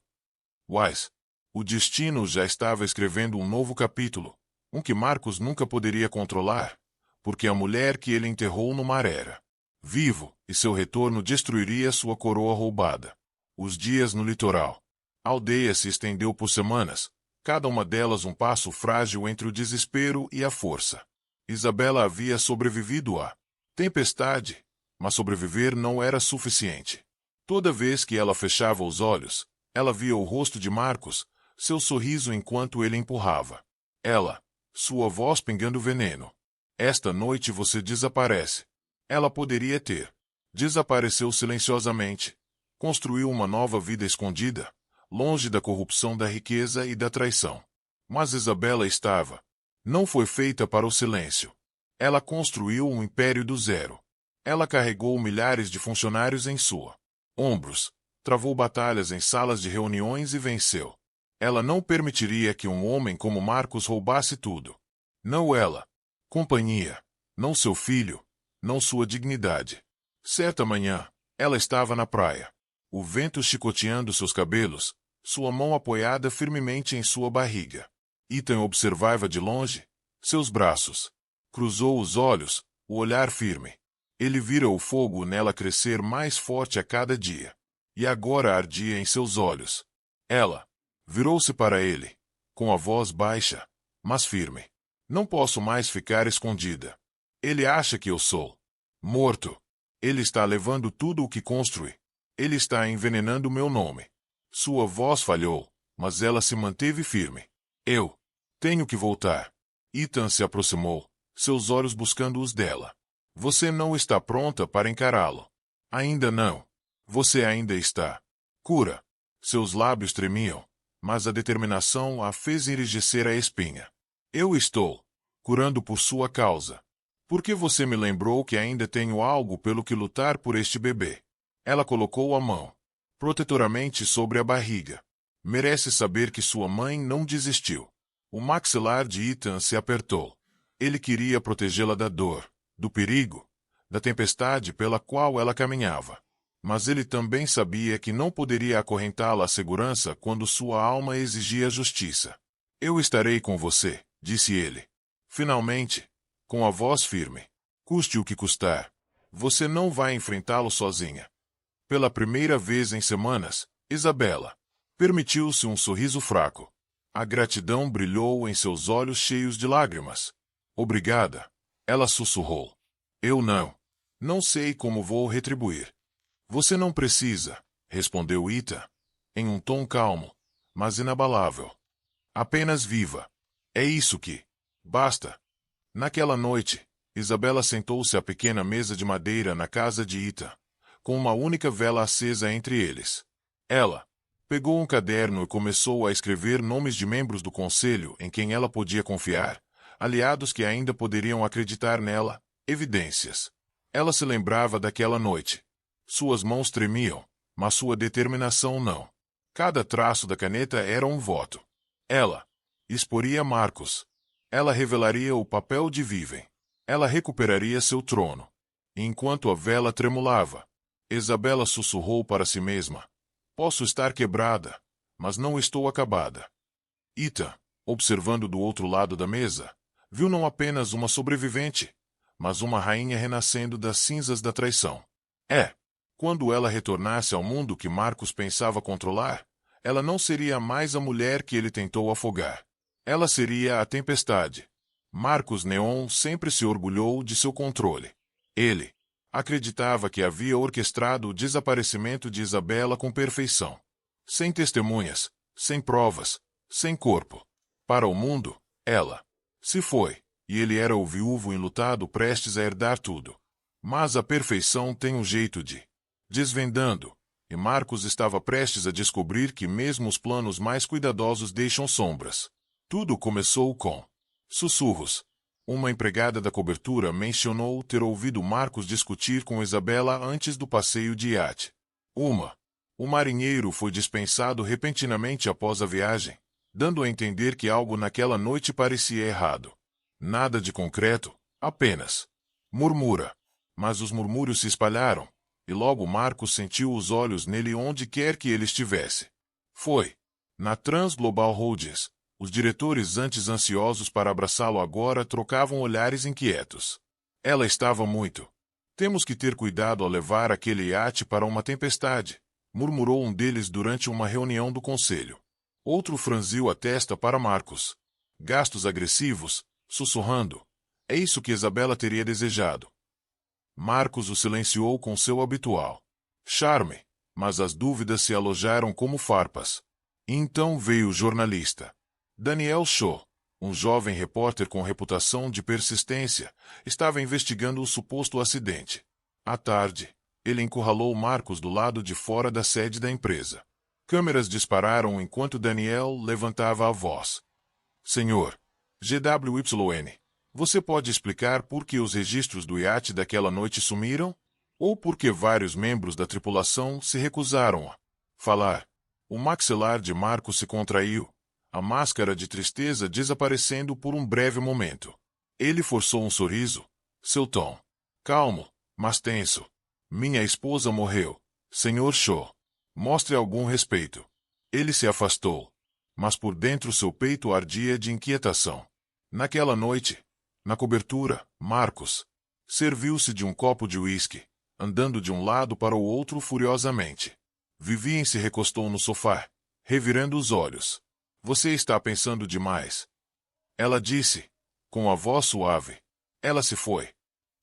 Wise. O destino já estava escrevendo um novo capítulo, um que Marcos nunca poderia controlar, porque a mulher que ele enterrou no mar era vivo, e seu retorno destruiria sua coroa roubada. Os dias no litoral. A aldeia se estendeu por semanas, cada uma delas um passo frágil entre o desespero e a força. Isabela havia sobrevivido à tempestade, mas sobreviver não era suficiente. Toda vez que ela fechava os olhos, ela via o rosto de Marcos, seu sorriso enquanto ele empurrava. Ela, sua voz pingando veneno. Esta noite você desaparece. Ela poderia ter. Desapareceu silenciosamente. Construiu uma nova vida escondida, longe da corrupção da riqueza e da traição. Mas Isabela estava. Não foi feita para o silêncio. Ela construiu um império do zero. Ela carregou milhares de funcionários em sua ombros, travou batalhas em salas de reuniões e venceu. Ela não permitiria que um homem como Marcos roubasse tudo. Não ela. Companhia. Não seu filho. Não sua dignidade. Certa manhã, ela estava na praia. O vento chicoteando seus cabelos, sua mão apoiada firmemente em sua barriga. Ethan observava de longe, seus braços. Cruzou os olhos, o olhar firme. Ele vira o fogo nela crescer mais forte a cada dia. E agora ardia em seus olhos. Ela virou-se para ele, com a voz baixa, mas firme. Não posso mais ficar escondida. Ele acha que eu sou morto. Ele está levando tudo o que construí. Ele está envenenando meu nome. Sua voz falhou, mas ela se manteve firme. Eu tenho que voltar. Ethan se aproximou, seus olhos buscando os dela. Você não está pronta para encará-lo. Ainda não. Você ainda está. Cura. Seus lábios tremiam, mas a determinação a fez enrijecer a espinha. Eu estou curando por sua causa. Porque você me lembrou que ainda tenho algo pelo que lutar por este bebê. Ela colocou a mão protetoramente sobre a barriga. Merece saber que sua mãe não desistiu. O maxilar de Ethan se apertou. Ele queria protegê-la da dor, do perigo, da tempestade pela qual ela caminhava. Mas ele também sabia que não poderia acorrentá-la à segurança quando sua alma exigia justiça. Eu estarei com você, disse ele. Finalmente, com a voz firme. Custe o que custar. Você não vai enfrentá-lo sozinha. Pela primeira vez em semanas, Isabela permitiu-se um sorriso fraco. A gratidão brilhou em seus olhos cheios de lágrimas. Obrigada, ela sussurrou. Eu não sei como vou retribuir. Você não precisa, respondeu Ethan, em um tom calmo, mas inabalável. Apenas viva. É isso que basta. Naquela noite, Isabela sentou-se à pequena mesa de madeira na casa de Ethan, com uma única vela acesa entre eles. Ela pegou um caderno e começou a escrever nomes de membros do conselho em quem ela podia confiar, aliados que ainda poderiam acreditar nela, evidências. Ela se lembrava daquela noite. Suas mãos tremiam, mas sua determinação não. Cada traço da caneta era um voto. Ela exporia Marcos. Ela revelaria o papel de Vivem. Ela recuperaria seu trono. E enquanto a vela tremulava, Isabela sussurrou para si mesma. Posso estar quebrada, mas não estou acabada. Ethan, observando do outro lado da mesa, viu não apenas uma sobrevivente, mas uma rainha renascendo das cinzas da traição. Quando ela retornasse ao mundo que Marcos pensava controlar, ela não seria mais a mulher que ele tentou afogar. Ela seria a tempestade. Marcos Neon sempre se orgulhou de seu controle. Ele acreditava que havia orquestrado o desaparecimento de Isabela com perfeição. Sem testemunhas, sem provas, sem corpo. Para o mundo, ela se foi, e ele era o viúvo enlutado prestes a herdar tudo. Mas a perfeição tem um jeito de desvendando, e Marcos estava prestes a descobrir que mesmo os planos mais cuidadosos deixam sombras. Tudo começou com sussurros. Uma empregada da cobertura mencionou ter ouvido Marcos discutir com Isabela antes do passeio de iate. O marinheiro foi dispensado repentinamente após a viagem, dando a entender que algo naquela noite parecia errado. Nada de concreto, apenas murmura. Mas os murmúrios se espalharam, e logo Marcos sentiu os olhos nele onde quer que ele estivesse. Foi. Na Trans Global Holdings, os diretores antes ansiosos para abraçá-lo agora trocavam olhares inquietos. Ela estava muito. Temos que ter cuidado ao levar aquele iate para uma tempestade, murmurou um deles durante uma reunião do conselho. Outro franziu a testa para Marcos. Gastos agressivos, sussurrando. É isso que Isabela teria desejado. Marcos o silenciou com seu habitual charme, mas as dúvidas se alojaram como farpas. Então veio o jornalista. Daniel Shaw, um jovem repórter com reputação de persistência, estava investigando o suposto acidente. À tarde, ele encurralou Marcos do lado de fora da sede da empresa. Câmeras dispararam enquanto Daniel levantava a voz. Senhor, GWYN, você pode explicar por que os registros do iate daquela noite sumiram? Ou por que vários membros da tripulação se recusaram a falar? O maxilar de Marcos se contraiu, a máscara de tristeza desaparecendo por um breve momento. Ele forçou um sorriso, seu tom calmo, mas tenso. Minha esposa morreu, Sr. Shaw. Mostre algum respeito. Ele se afastou, mas por dentro seu peito ardia de inquietação. Naquela noite, na cobertura, Marcos serviu-se de um copo de uísque, andando de um lado para o outro furiosamente. Vivien se recostou no sofá, revirando os olhos. Você está pensando demais. Ela disse, com a voz suave. Ela se foi.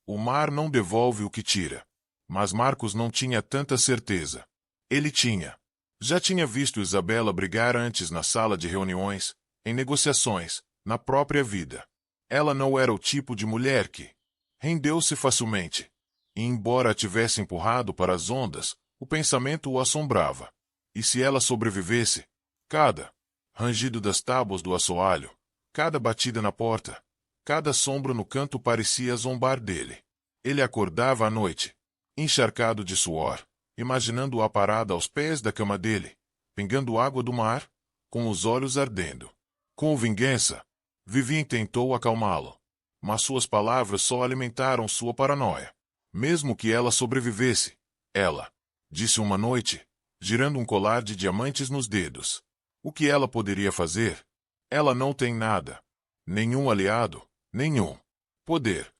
O mar não devolve o que tira. Mas Marcos não tinha tanta certeza. Ele tinha. Já tinha visto Isabela brigar antes na sala de reuniões, em negociações, na própria vida. Ela não era o tipo de mulher que rendeu-se facilmente. E embora a tivesse empurrado para as ondas, o pensamento o assombrava. E se ela sobrevivesse? Cada rangido das tábuas do assoalho, cada batida na porta, cada sombra no canto parecia zombar dele. Ele acordava à noite, encharcado de suor, imaginando-a parada aos pés da cama dele, pingando água do mar, com os olhos ardendo. Com vingança, Vivien tentou acalmá-lo, mas suas palavras só alimentaram sua paranoia. Mesmo que ela sobrevivesse, ela disse uma noite, girando um colar de diamantes nos dedos. O que ela poderia fazer? Ela não tem nada. Nenhum aliado, nenhum poder.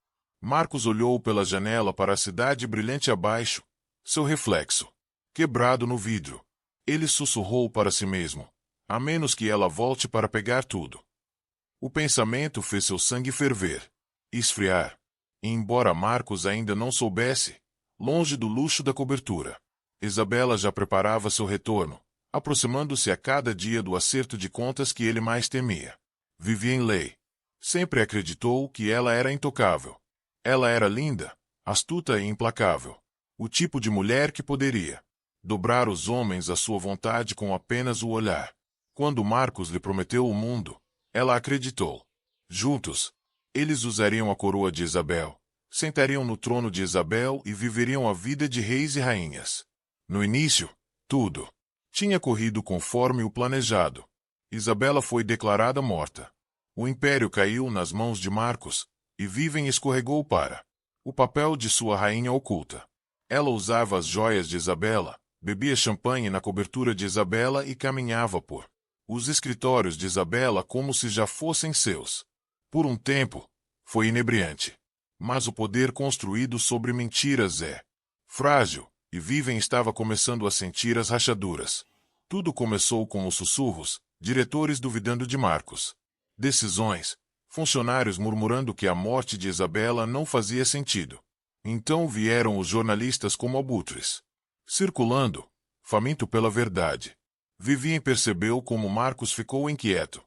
Marcos olhou pela janela para a cidade brilhante abaixo, seu reflexo quebrado no vidro. Ele sussurrou para si mesmo, a menos que ela volte para pegar tudo. O pensamento fez seu sangue ferver, esfriar. E embora Marcos ainda não soubesse, longe do luxo da cobertura, Isabela já preparava seu retorno, aproximando-se a cada dia do acerto de contas que ele mais temia. Vivien Leigh sempre acreditou que ela era intocável. Ela era linda, astuta e implacável. O tipo de mulher que poderia dobrar os homens à sua vontade com apenas o olhar. Quando Marcos lhe prometeu o mundo, ela acreditou. Juntos, eles usariam a coroa de Isabel, sentariam no trono de Isabel e viveriam a vida de reis e rainhas. No início, tudo tinha corrido conforme o planejado. Isabela foi declarada morta. O império caiu nas mãos de Marcos, e Vivien escorregou para o papel de sua rainha oculta. Ela usava as joias de Isabela, bebia champanhe na cobertura de Isabela e caminhava por os escritórios de Isabela como se já fossem seus. Por um tempo, foi inebriante. Mas o poder construído sobre mentiras é frágil, e Vivien estava começando a sentir as rachaduras. Tudo começou com os sussurros, diretores duvidando de Marcos. Decisões, funcionários murmurando que a morte de Isabela não fazia sentido. Então vieram os jornalistas como abutres, circulando, faminto pela verdade. Vivien percebeu como Marcos ficou inquieto.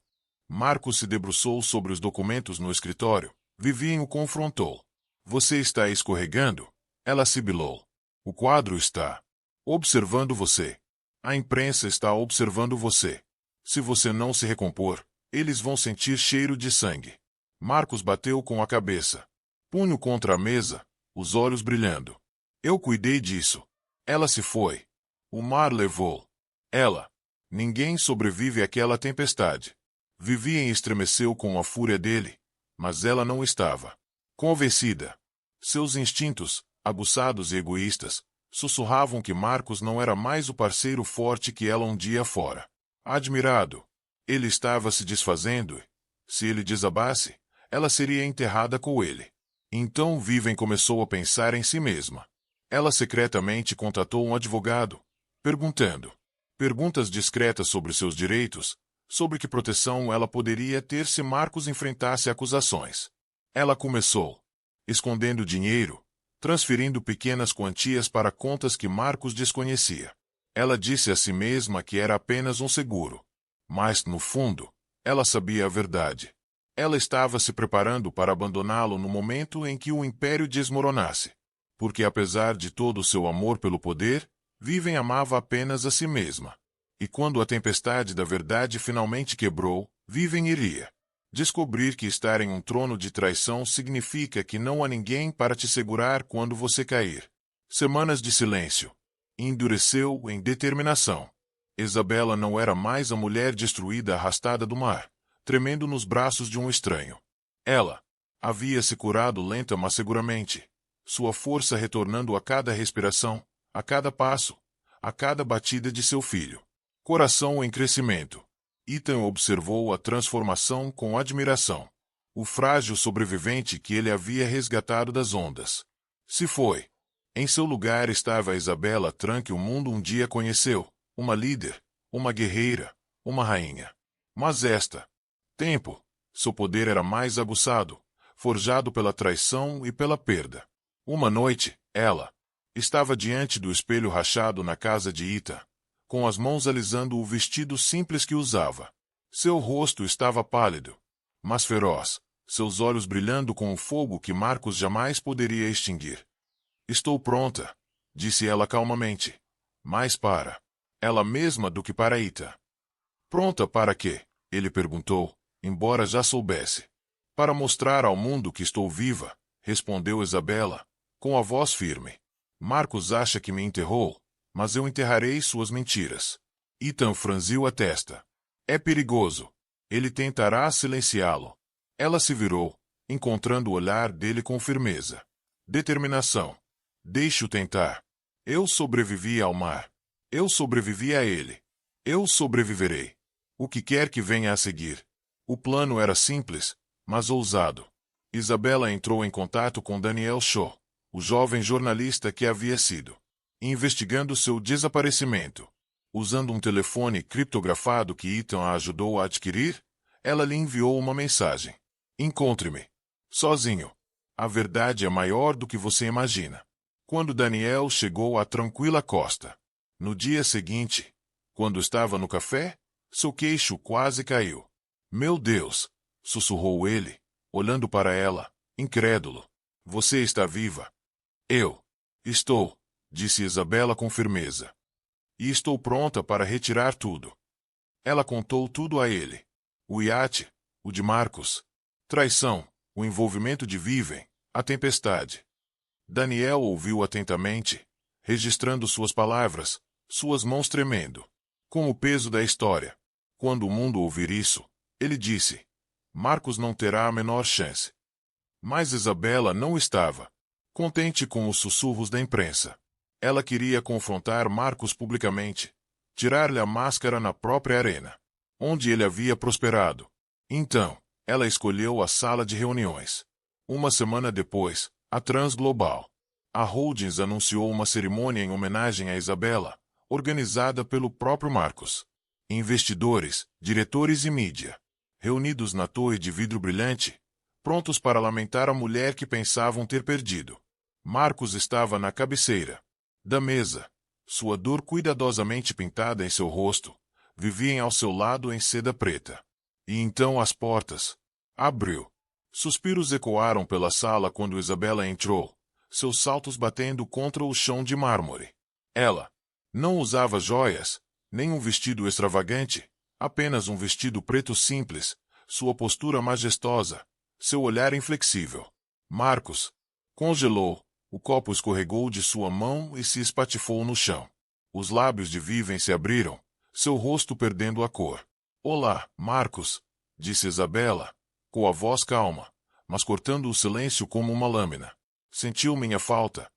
Marcos se debruçou sobre os documentos no escritório. Vivien o confrontou. Você está escorregando? Ela sibilou. O quadro está observando você. A imprensa está observando você. Se você não se recompor, eles vão sentir cheiro de sangue. Marcos bateu com a cabeça. Punho contra a mesa, os olhos brilhando. Eu cuidei disso. Ela se foi. O mar levou ela. Ninguém sobrevive àquela tempestade. Vivien estremeceu com a fúria dele, mas ela não estava convencida. Seus instintos aguçados e egoístas, sussurravam que Marcos não era mais o parceiro forte que ela um dia fora. Admirado, ele estava se desfazendo e, se ele desabasse, ela seria enterrada com ele. Então Vivian começou a pensar em si mesma. Ela secretamente contatou um advogado, perguntando perguntas discretas sobre seus direitos, sobre que proteção ela poderia ter se Marcos enfrentasse acusações. Ela começou escondendo dinheiro, transferindo pequenas quantias para contas que Marcos desconhecia. Ela disse a si mesma que era apenas um seguro. Mas, no fundo, ela sabia a verdade. Ela estava se preparando para abandoná-lo no momento em que o império desmoronasse. Porque apesar de todo o seu amor pelo poder, Vivian amava apenas a si mesma. E quando a tempestade da verdade finalmente quebrou, Vivian iria descobrir que estar em um trono de traição significa que não há ninguém para te segurar quando você cair. Semanas de silêncio. Endureceu em determinação. Isabela não era mais a mulher destruída arrastada do mar, tremendo nos braços de um estranho. Ela havia se curado lenta mas seguramente, sua força retornando a cada respiração, a cada passo, a cada batida de seu filho. Coração em crescimento. Ethan observou a transformação com admiração. O frágil sobrevivente que ele havia resgatado das ondas se foi. Em seu lugar estava Isabela Tran que o mundo um dia conheceu, uma líder, uma guerreira, uma rainha. Mas tempo, seu poder era mais aguçado, forjado pela traição e pela perda. Uma noite, ela estava diante do espelho rachado na casa de Ethan, com as mãos alisando o vestido simples que usava. Seu rosto estava pálido, mas feroz, seus olhos brilhando com o fogo que Marcos jamais poderia extinguir. Estou pronta, disse ela calmamente. Mais para ela mesma do que para Ethan. Pronta para quê? Ele perguntou, embora já soubesse. Para mostrar ao mundo que estou viva, respondeu Isabela, com a voz firme. Marcos acha que me enterrou, mas eu enterrarei suas mentiras. Ethan franziu a testa. É perigoso. Ele tentará silenciá-lo. Ela se virou, encontrando o olhar dele com firmeza. Determinação. Deixe-o tentar. Eu sobrevivi ao mar. Eu sobrevivi a ele. Eu sobreviverei. O que quer que venha a seguir. O plano era simples, mas ousado. Isabela entrou em contato com Daniel Shaw, o jovem jornalista que havia sido investigando seu desaparecimento. Usando um telefone criptografado que Ethan a ajudou a adquirir, ela lhe enviou uma mensagem. Encontre-me. Sozinho. A verdade é maior do que você imagina. Quando Daniel chegou à tranquila costa. No dia seguinte, quando estava no café, seu queixo quase caiu. Meu Deus! Sussurrou ele, olhando para ela, incrédulo. Você está viva? Eu estou, disse Isabela com firmeza. E estou pronta para retirar tudo. Ela contou tudo a ele. O iate, o de Marcos, traição, o envolvimento de Vivian, a tempestade. Daniel ouviu atentamente, registrando suas palavras, suas mãos tremendo, com o peso da história. Quando o mundo ouvir isso, ele disse, Marcos não terá a menor chance. Mas Isabela não estava contente com os sussurros da imprensa. Ela queria confrontar Marcos publicamente, tirar-lhe a máscara na própria arena, onde ele havia prosperado. Então, ela escolheu a sala de reuniões. Uma semana depois, a Transglobal. A Holdings anunciou uma cerimônia em homenagem a Isabela, organizada pelo próprio Marcos. Investidores, diretores e mídia, reunidos na torre de vidro brilhante, prontos para lamentar a mulher que pensavam ter perdido. Marcos estava na cabeceira da mesa, sua dor cuidadosamente pintada em seu rosto, vivia ao seu lado em seda preta. E então as portas abriu. Suspiros ecoaram pela sala quando Isabela entrou, seus saltos batendo contra o chão de mármore. Ela não usava joias, nem um vestido extravagante, apenas um vestido preto simples, sua postura majestosa, seu olhar inflexível. Marcos congelou, o copo escorregou de sua mão e se espatifou no chão. Os lábios de Vivian se abriram, seu rosto perdendo a cor. Olá, Marcos, disse Isabela, com a voz calma, mas cortando o silêncio como uma lâmina. Sentiu minha falta?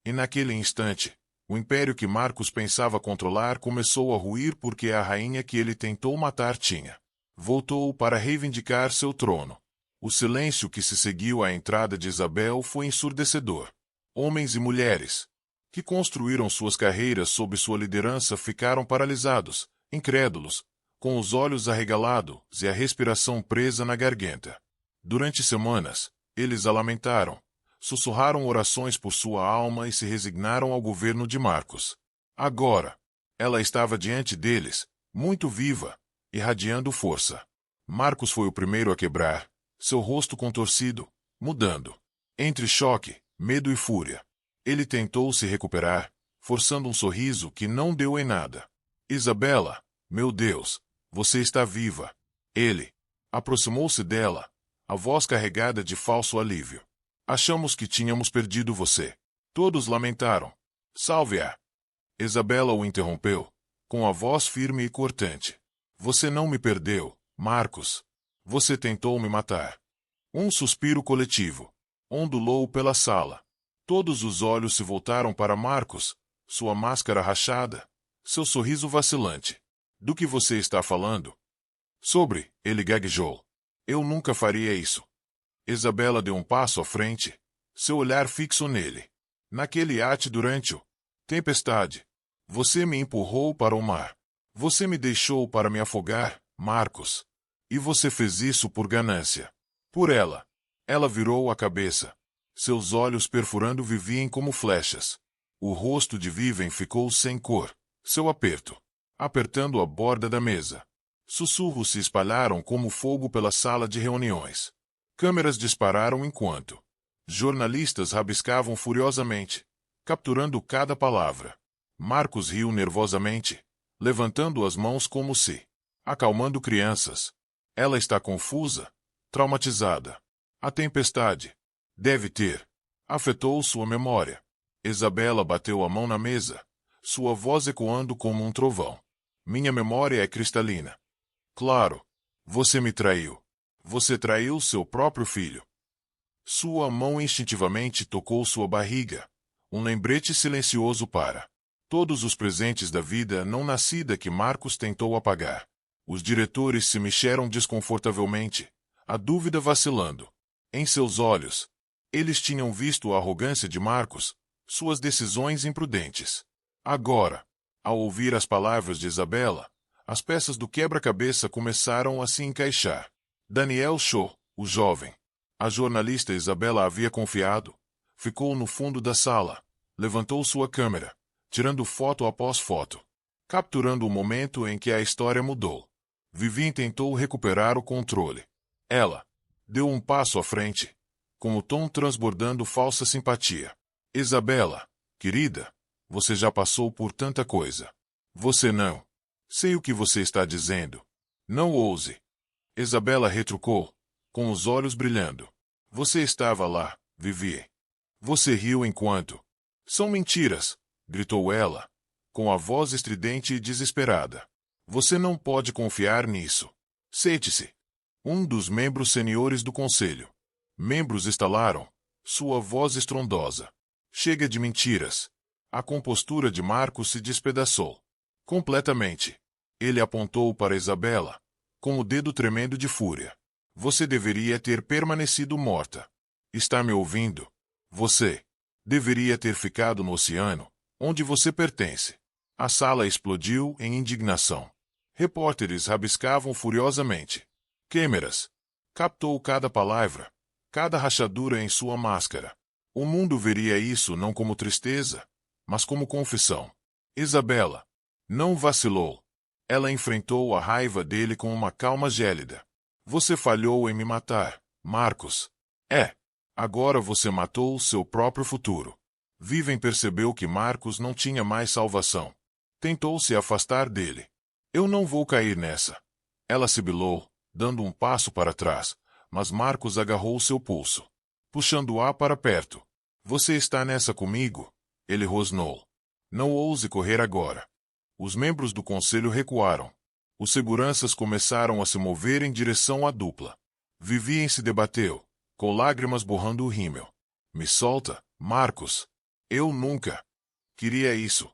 E naquele instante, o império que Marcos pensava controlar começou a ruir porque a rainha que ele tentou matar tinha voltou para reivindicar seu trono. O silêncio que se seguiu à entrada de Isabel foi ensurdecedor. Homens e mulheres que construíram suas carreiras sob sua liderança ficaram paralisados, incrédulos, com os olhos arregalados e a respiração presa na garganta. Durante semanas, eles a lamentaram, sussurraram orações por sua alma e se resignaram ao governo de Marcos. Agora, ela estava diante deles, muito viva, irradiando força. Marcos foi o primeiro a quebrar, seu rosto contorcido, mudando. Entre choque, medo e fúria. Ele tentou se recuperar, forçando um sorriso que não deu em nada. Isabela, meu Deus, você está viva. Ele aproximou-se dela, a voz carregada de falso alívio. Achamos que tínhamos perdido você. Todos lamentaram. Salve-a. Isabela o interrompeu, com a voz firme e cortante. Você não me perdeu, Marcos. Você tentou me matar. Um suspiro coletivo ondulou pela sala. Todos os olhos se voltaram para Marcos, sua máscara rachada, seu sorriso vacilante. Do que você está falando? Sobre, ele gaguejou. Eu nunca faria isso. Isabela deu um passo à frente, seu olhar fixo nele. Naquele iate durante o tempestade, você me empurrou para o mar. Você me deixou para me afogar, Marcos. E você fez isso por ganância. Por ela. Ela virou a cabeça. Seus olhos perfurando Vivien como flechas. O rosto de Vivien ficou sem cor. Seu aperto. Apertando a borda da mesa. Sussurros se espalharam como fogo pela sala de reuniões. Câmeras dispararam enquanto jornalistas rabiscavam furiosamente, capturando cada palavra. Marcos riu nervosamente, levantando as mãos como se acalmando crianças. Ela está confusa, traumatizada. A tempestade deve ter afetou sua memória. Isabela bateu a mão na mesa, sua voz ecoando como um trovão. Minha memória é cristalina. Claro, você me traiu. Você traiu seu próprio filho. Sua mão instintivamente tocou sua barriga, um lembrete silencioso para todos os presentes da vida não nascida que Marcos tentou apagar. Os diretores se mexeram desconfortavelmente, a dúvida vacilando em seus olhos. Eles tinham visto a arrogância de Marcos, suas decisões imprudentes. Agora, ao ouvir as palavras de Isabela, as peças do quebra-cabeça começaram a se encaixar. Daniel Shaw, o jovem. A jornalista Isabela havia confiado. Ficou no fundo da sala. Levantou sua câmera, tirando foto após foto, capturando o momento em que a história mudou. Vivien tentou recuperar o controle. Ela deu um passo à frente, com o tom transbordando falsa simpatia. Isabela, querida, você já passou por tanta coisa. Você não. Sei o que você está dizendo. Não ouse. Isabela retrucou, com os olhos brilhando. Você estava lá, Vivien. Você riu enquanto... São mentiras, gritou ela, com a voz estridente e desesperada. Você não pode confiar nisso. Sente-se. Um dos membros seniores do conselho. Membros estalaram, sua voz estrondosa. Chega de mentiras. A compostura de Marcos se despedaçou. Completamente. Ele apontou para Isabela, com o dedo tremendo de fúria. Você deveria ter permanecido morta. Está me ouvindo? Você deveria ter ficado no oceano, onde você pertence. A sala explodiu em indignação. Repórteres rabiscavam furiosamente. Câmeras captou cada palavra, cada rachadura em sua máscara. O mundo veria isso não como tristeza, mas como confissão. Isabela não vacilou. Ela enfrentou a raiva dele com uma calma gélida. Você falhou em me matar, Marcos. Agora você matou seu próprio futuro. Vivien percebeu que Marcos não tinha mais salvação. Tentou se afastar dele. Eu não vou cair nessa. Ela sibilou, dando um passo para trás, mas Marcos agarrou seu pulso, puxando-a para perto. Você está nessa comigo? Ele rosnou. Não ouse correr agora. Os membros do conselho recuaram. Os seguranças começaram a se mover em direção à dupla. Vivien se debateu, com lágrimas borrando o rímel. Me solta, Marcos. Eu nunca queria isso.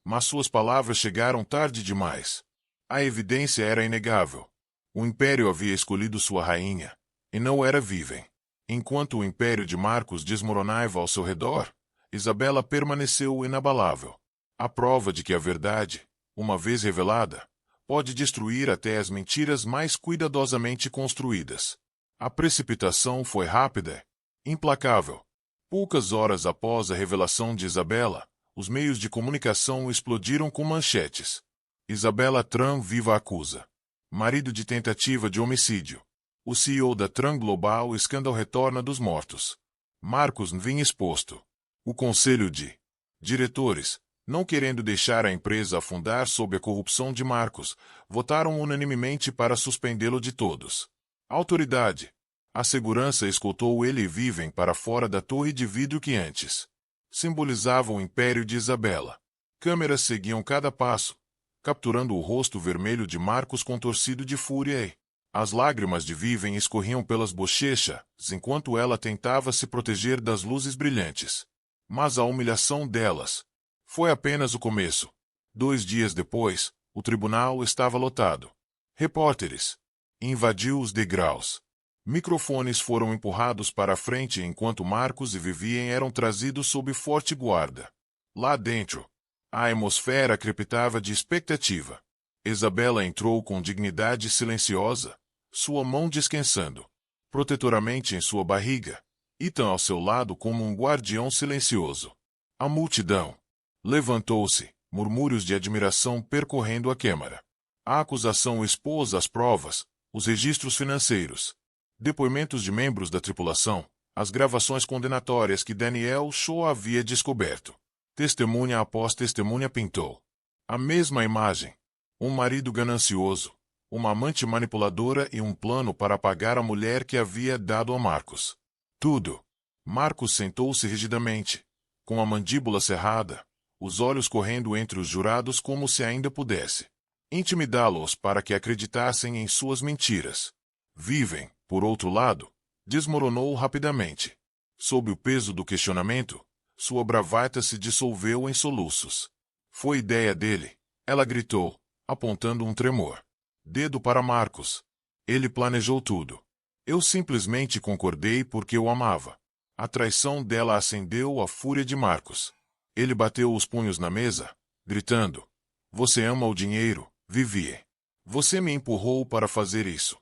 Mas suas palavras chegaram tarde demais. A evidência era inegável. O Império havia escolhido sua rainha, e não era Vivem. Enquanto o Império de Marcos desmoronava ao seu redor, Isabela permaneceu inabalável. A prova de que a verdade, uma vez revelada, pode destruir até as mentiras mais cuidadosamente construídas. A precipitação foi rápida, implacável. Poucas horas após a revelação de Isabela, os meios de comunicação explodiram com manchetes. Isabela Tran viva acusa. Marido de tentativa de homicídio. O CEO da Tran Global escândalo retorna dos mortos. Marcos vinha exposto. O conselho de diretores, não querendo deixar a empresa afundar sob a corrupção de Marcos, votaram unanimemente para suspendê-lo de todos. Autoridade. A segurança escoltou ele e Vivem para fora da torre de vidro que antes simbolizava o império de Isabela. Câmeras seguiam cada passo, capturando o rosto vermelho de Marcos contorcido de fúria e as lágrimas de Vivem escorriam pelas bochechas, enquanto ela tentava se proteger das luzes brilhantes. Mas a humilhação delas foi apenas o começo. 2 dias depois, o tribunal estava lotado. Repórteres invadiu os degraus. Microfones foram empurrados para a frente enquanto Marcos e Vivien eram trazidos sob forte guarda. Lá dentro, a atmosfera crepitava de expectativa. Isabela entrou com dignidade silenciosa, sua mão descansando protetoramente em sua barriga, Ethan ao seu lado como um guardião silencioso. A multidão levantou-se, murmúrios de admiração percorrendo a câmara. A acusação expôs as provas, os registros financeiros, depoimentos de membros da tripulação, as gravações condenatórias que Daniel Shaw havia descoberto. Testemunha após testemunha pintou a mesma imagem. Um marido ganancioso, uma amante manipuladora e um plano para apagar a mulher que havia dado a Marcos. Tudo. Marcos sentou-se rigidamente, com a mandíbula cerrada, os olhos correndo entre os jurados como se ainda pudesse intimidá-los para que acreditassem em suas mentiras. Vivem, por outro lado, desmoronou rapidamente. Sob o peso do questionamento, sua bravata se dissolveu em soluços. Foi ideia dele, ela gritou, apontando um tremor. Dedo para Marcos. Ele planejou tudo. Eu simplesmente concordei porque o amava. A traição dela acendeu a fúria de Marcos. Ele bateu os punhos na mesa, gritando: Você ama o dinheiro, Vivien. Você me empurrou para fazer isso.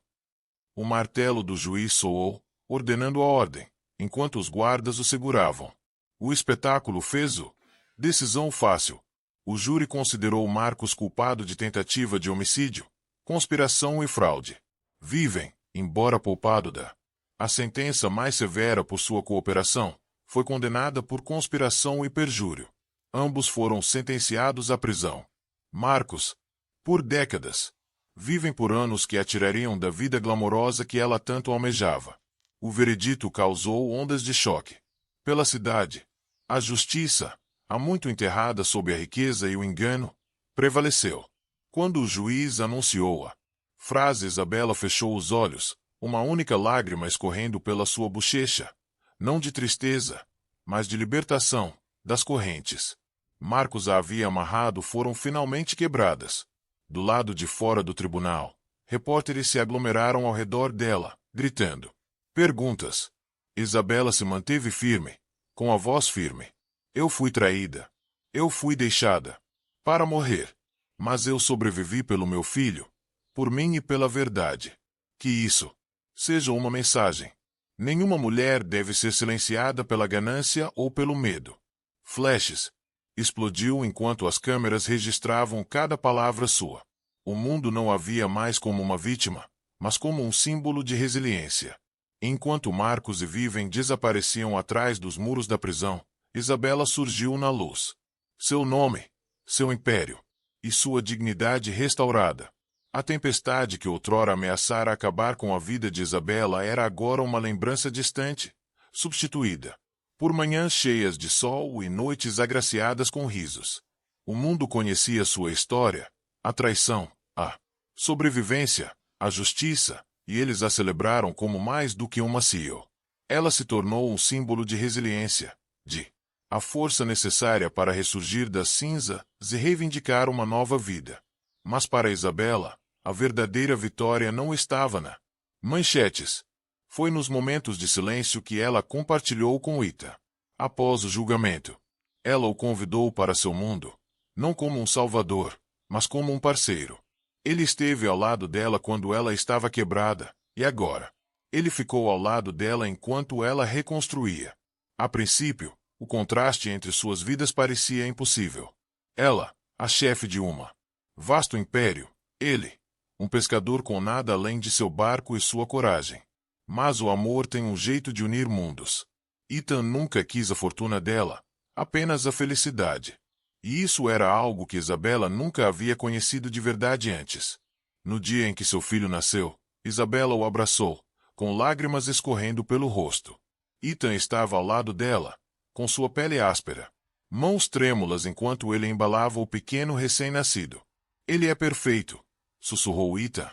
O martelo do juiz soou, ordenando a ordem, enquanto os guardas o seguravam. O espetáculo fez-o. Decisão fácil. O júri considerou Marcos culpado de tentativa de homicídio, conspiração e fraude. Vivem, embora poupado da a sentença mais severa por sua cooperação, foi condenada por conspiração e perjúrio. Ambos foram sentenciados à prisão. Marcos, por décadas. Vivem por anos que a tirariam da vida glamourosa que ela tanto almejava. O veredito causou ondas de choque. Pela cidade, a justiça, há muito enterrada sob a riqueza e o engano, prevaleceu. Quando o juiz anunciou a frase, Isabela fechou os olhos, uma única lágrima escorrendo pela sua bochecha, não de tristeza, mas de libertação, das correntes. Marcos a havia amarrado foram finalmente quebradas. Do lado de fora do tribunal, repórteres se aglomeraram ao redor dela, gritando perguntas. Isabela se manteve firme, com a voz firme. Eu fui traída. Eu fui deixada para morrer. Mas eu sobrevivi pelo meu filho, por mim e pela verdade. Que isso seja uma mensagem. Nenhuma mulher deve ser silenciada pela ganância ou pelo medo. Flashes. Explodiu enquanto as câmeras registravam cada palavra sua. O mundo não a via mais como uma vítima, mas como um símbolo de resiliência. Enquanto Marcos e Vivem desapareciam atrás dos muros da prisão, Isabela surgiu na luz. Seu nome, seu império e sua dignidade restaurada. A tempestade que outrora ameaçara acabar com a vida de Isabela era agora uma lembrança distante, substituída por manhãs cheias de sol e noites agraciadas com risos. O mundo conhecia sua história, a traição, a sobrevivência, a justiça, e eles a celebraram como mais do que uma CEO. Ela se tornou um símbolo de resiliência, de a força necessária para ressurgir das cinzas e reivindicar uma nova vida. Mas para Isabela, a verdadeira vitória não estava na manchetes. Foi nos momentos de silêncio que ela compartilhou com Ethan. Após o julgamento, ela o convidou para seu mundo, não como um salvador, mas como um parceiro. Ele esteve ao lado dela quando ela estava quebrada, e agora, ele ficou ao lado dela enquanto ela reconstruía. A princípio, o contraste entre suas vidas parecia impossível. Ela, a chefe de uma vasto império, ele, um pescador com nada além de seu barco e sua coragem. Mas o amor tem um jeito de unir mundos. Ethan nunca quis a fortuna dela, apenas a felicidade. E isso era algo que Isabela nunca havia conhecido de verdade antes. No dia em que seu filho nasceu, Isabela o abraçou, com lágrimas escorrendo pelo rosto. Ethan estava ao lado dela, com sua pele áspera, mãos trêmulas enquanto ele embalava o pequeno recém-nascido. Ele é perfeito, sussurrou Ethan,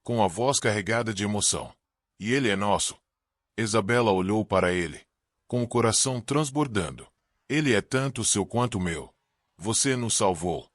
com a voz carregada de emoção. E ele é nosso. Isabela olhou para ele, com o coração transbordando. Ele é tanto seu quanto meu. Você nos salvou.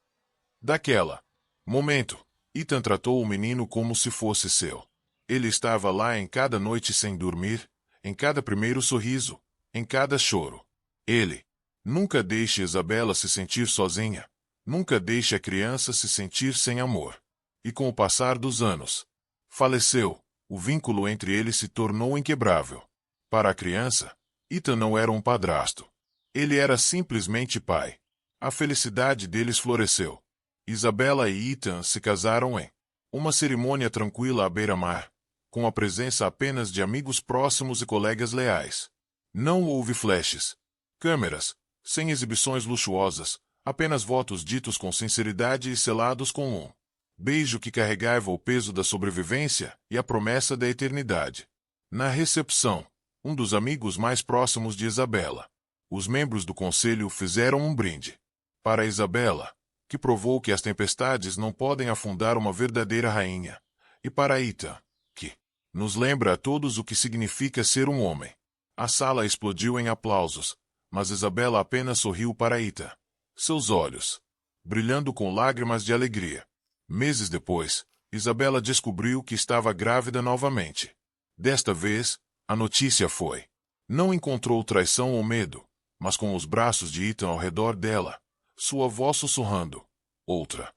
Daquela momento, Ethan tratou o menino como se fosse seu. Ele estava lá em cada noite sem dormir, em cada primeiro sorriso, em cada choro. Ele nunca deixe Isabela se sentir sozinha, nunca deixe a criança se sentir sem amor. E com o passar dos anos, faleceu, o vínculo entre eles se tornou inquebrável. Para a criança, Ethan não era um padrasto. Ele era simplesmente pai. A felicidade deles floresceu. Isabela e Ethan se casaram em uma cerimônia tranquila à beira-mar, com a presença apenas de amigos próximos e colegas leais. Não houve flashes, câmeras, sem exibições luxuosas, apenas votos ditos com sinceridade e selados com um beijo que carregava o peso da sobrevivência e a promessa da eternidade. Na recepção, um dos amigos mais próximos de Isabela, os membros do conselho fizeram um brinde. Para Isabela, que provou que as tempestades não podem afundar uma verdadeira rainha, e para Ethan, que nos lembra a todos o que significa ser um homem. A sala explodiu em aplausos, mas Isabela apenas sorriu para Ethan, seus olhos brilhando com lágrimas de alegria. Meses depois, Isabela descobriu que estava grávida novamente. Desta vez, a notícia foi: não encontrou traição ou medo, mas com os braços de Ethan ao redor dela, sua voz sussurrando: outra.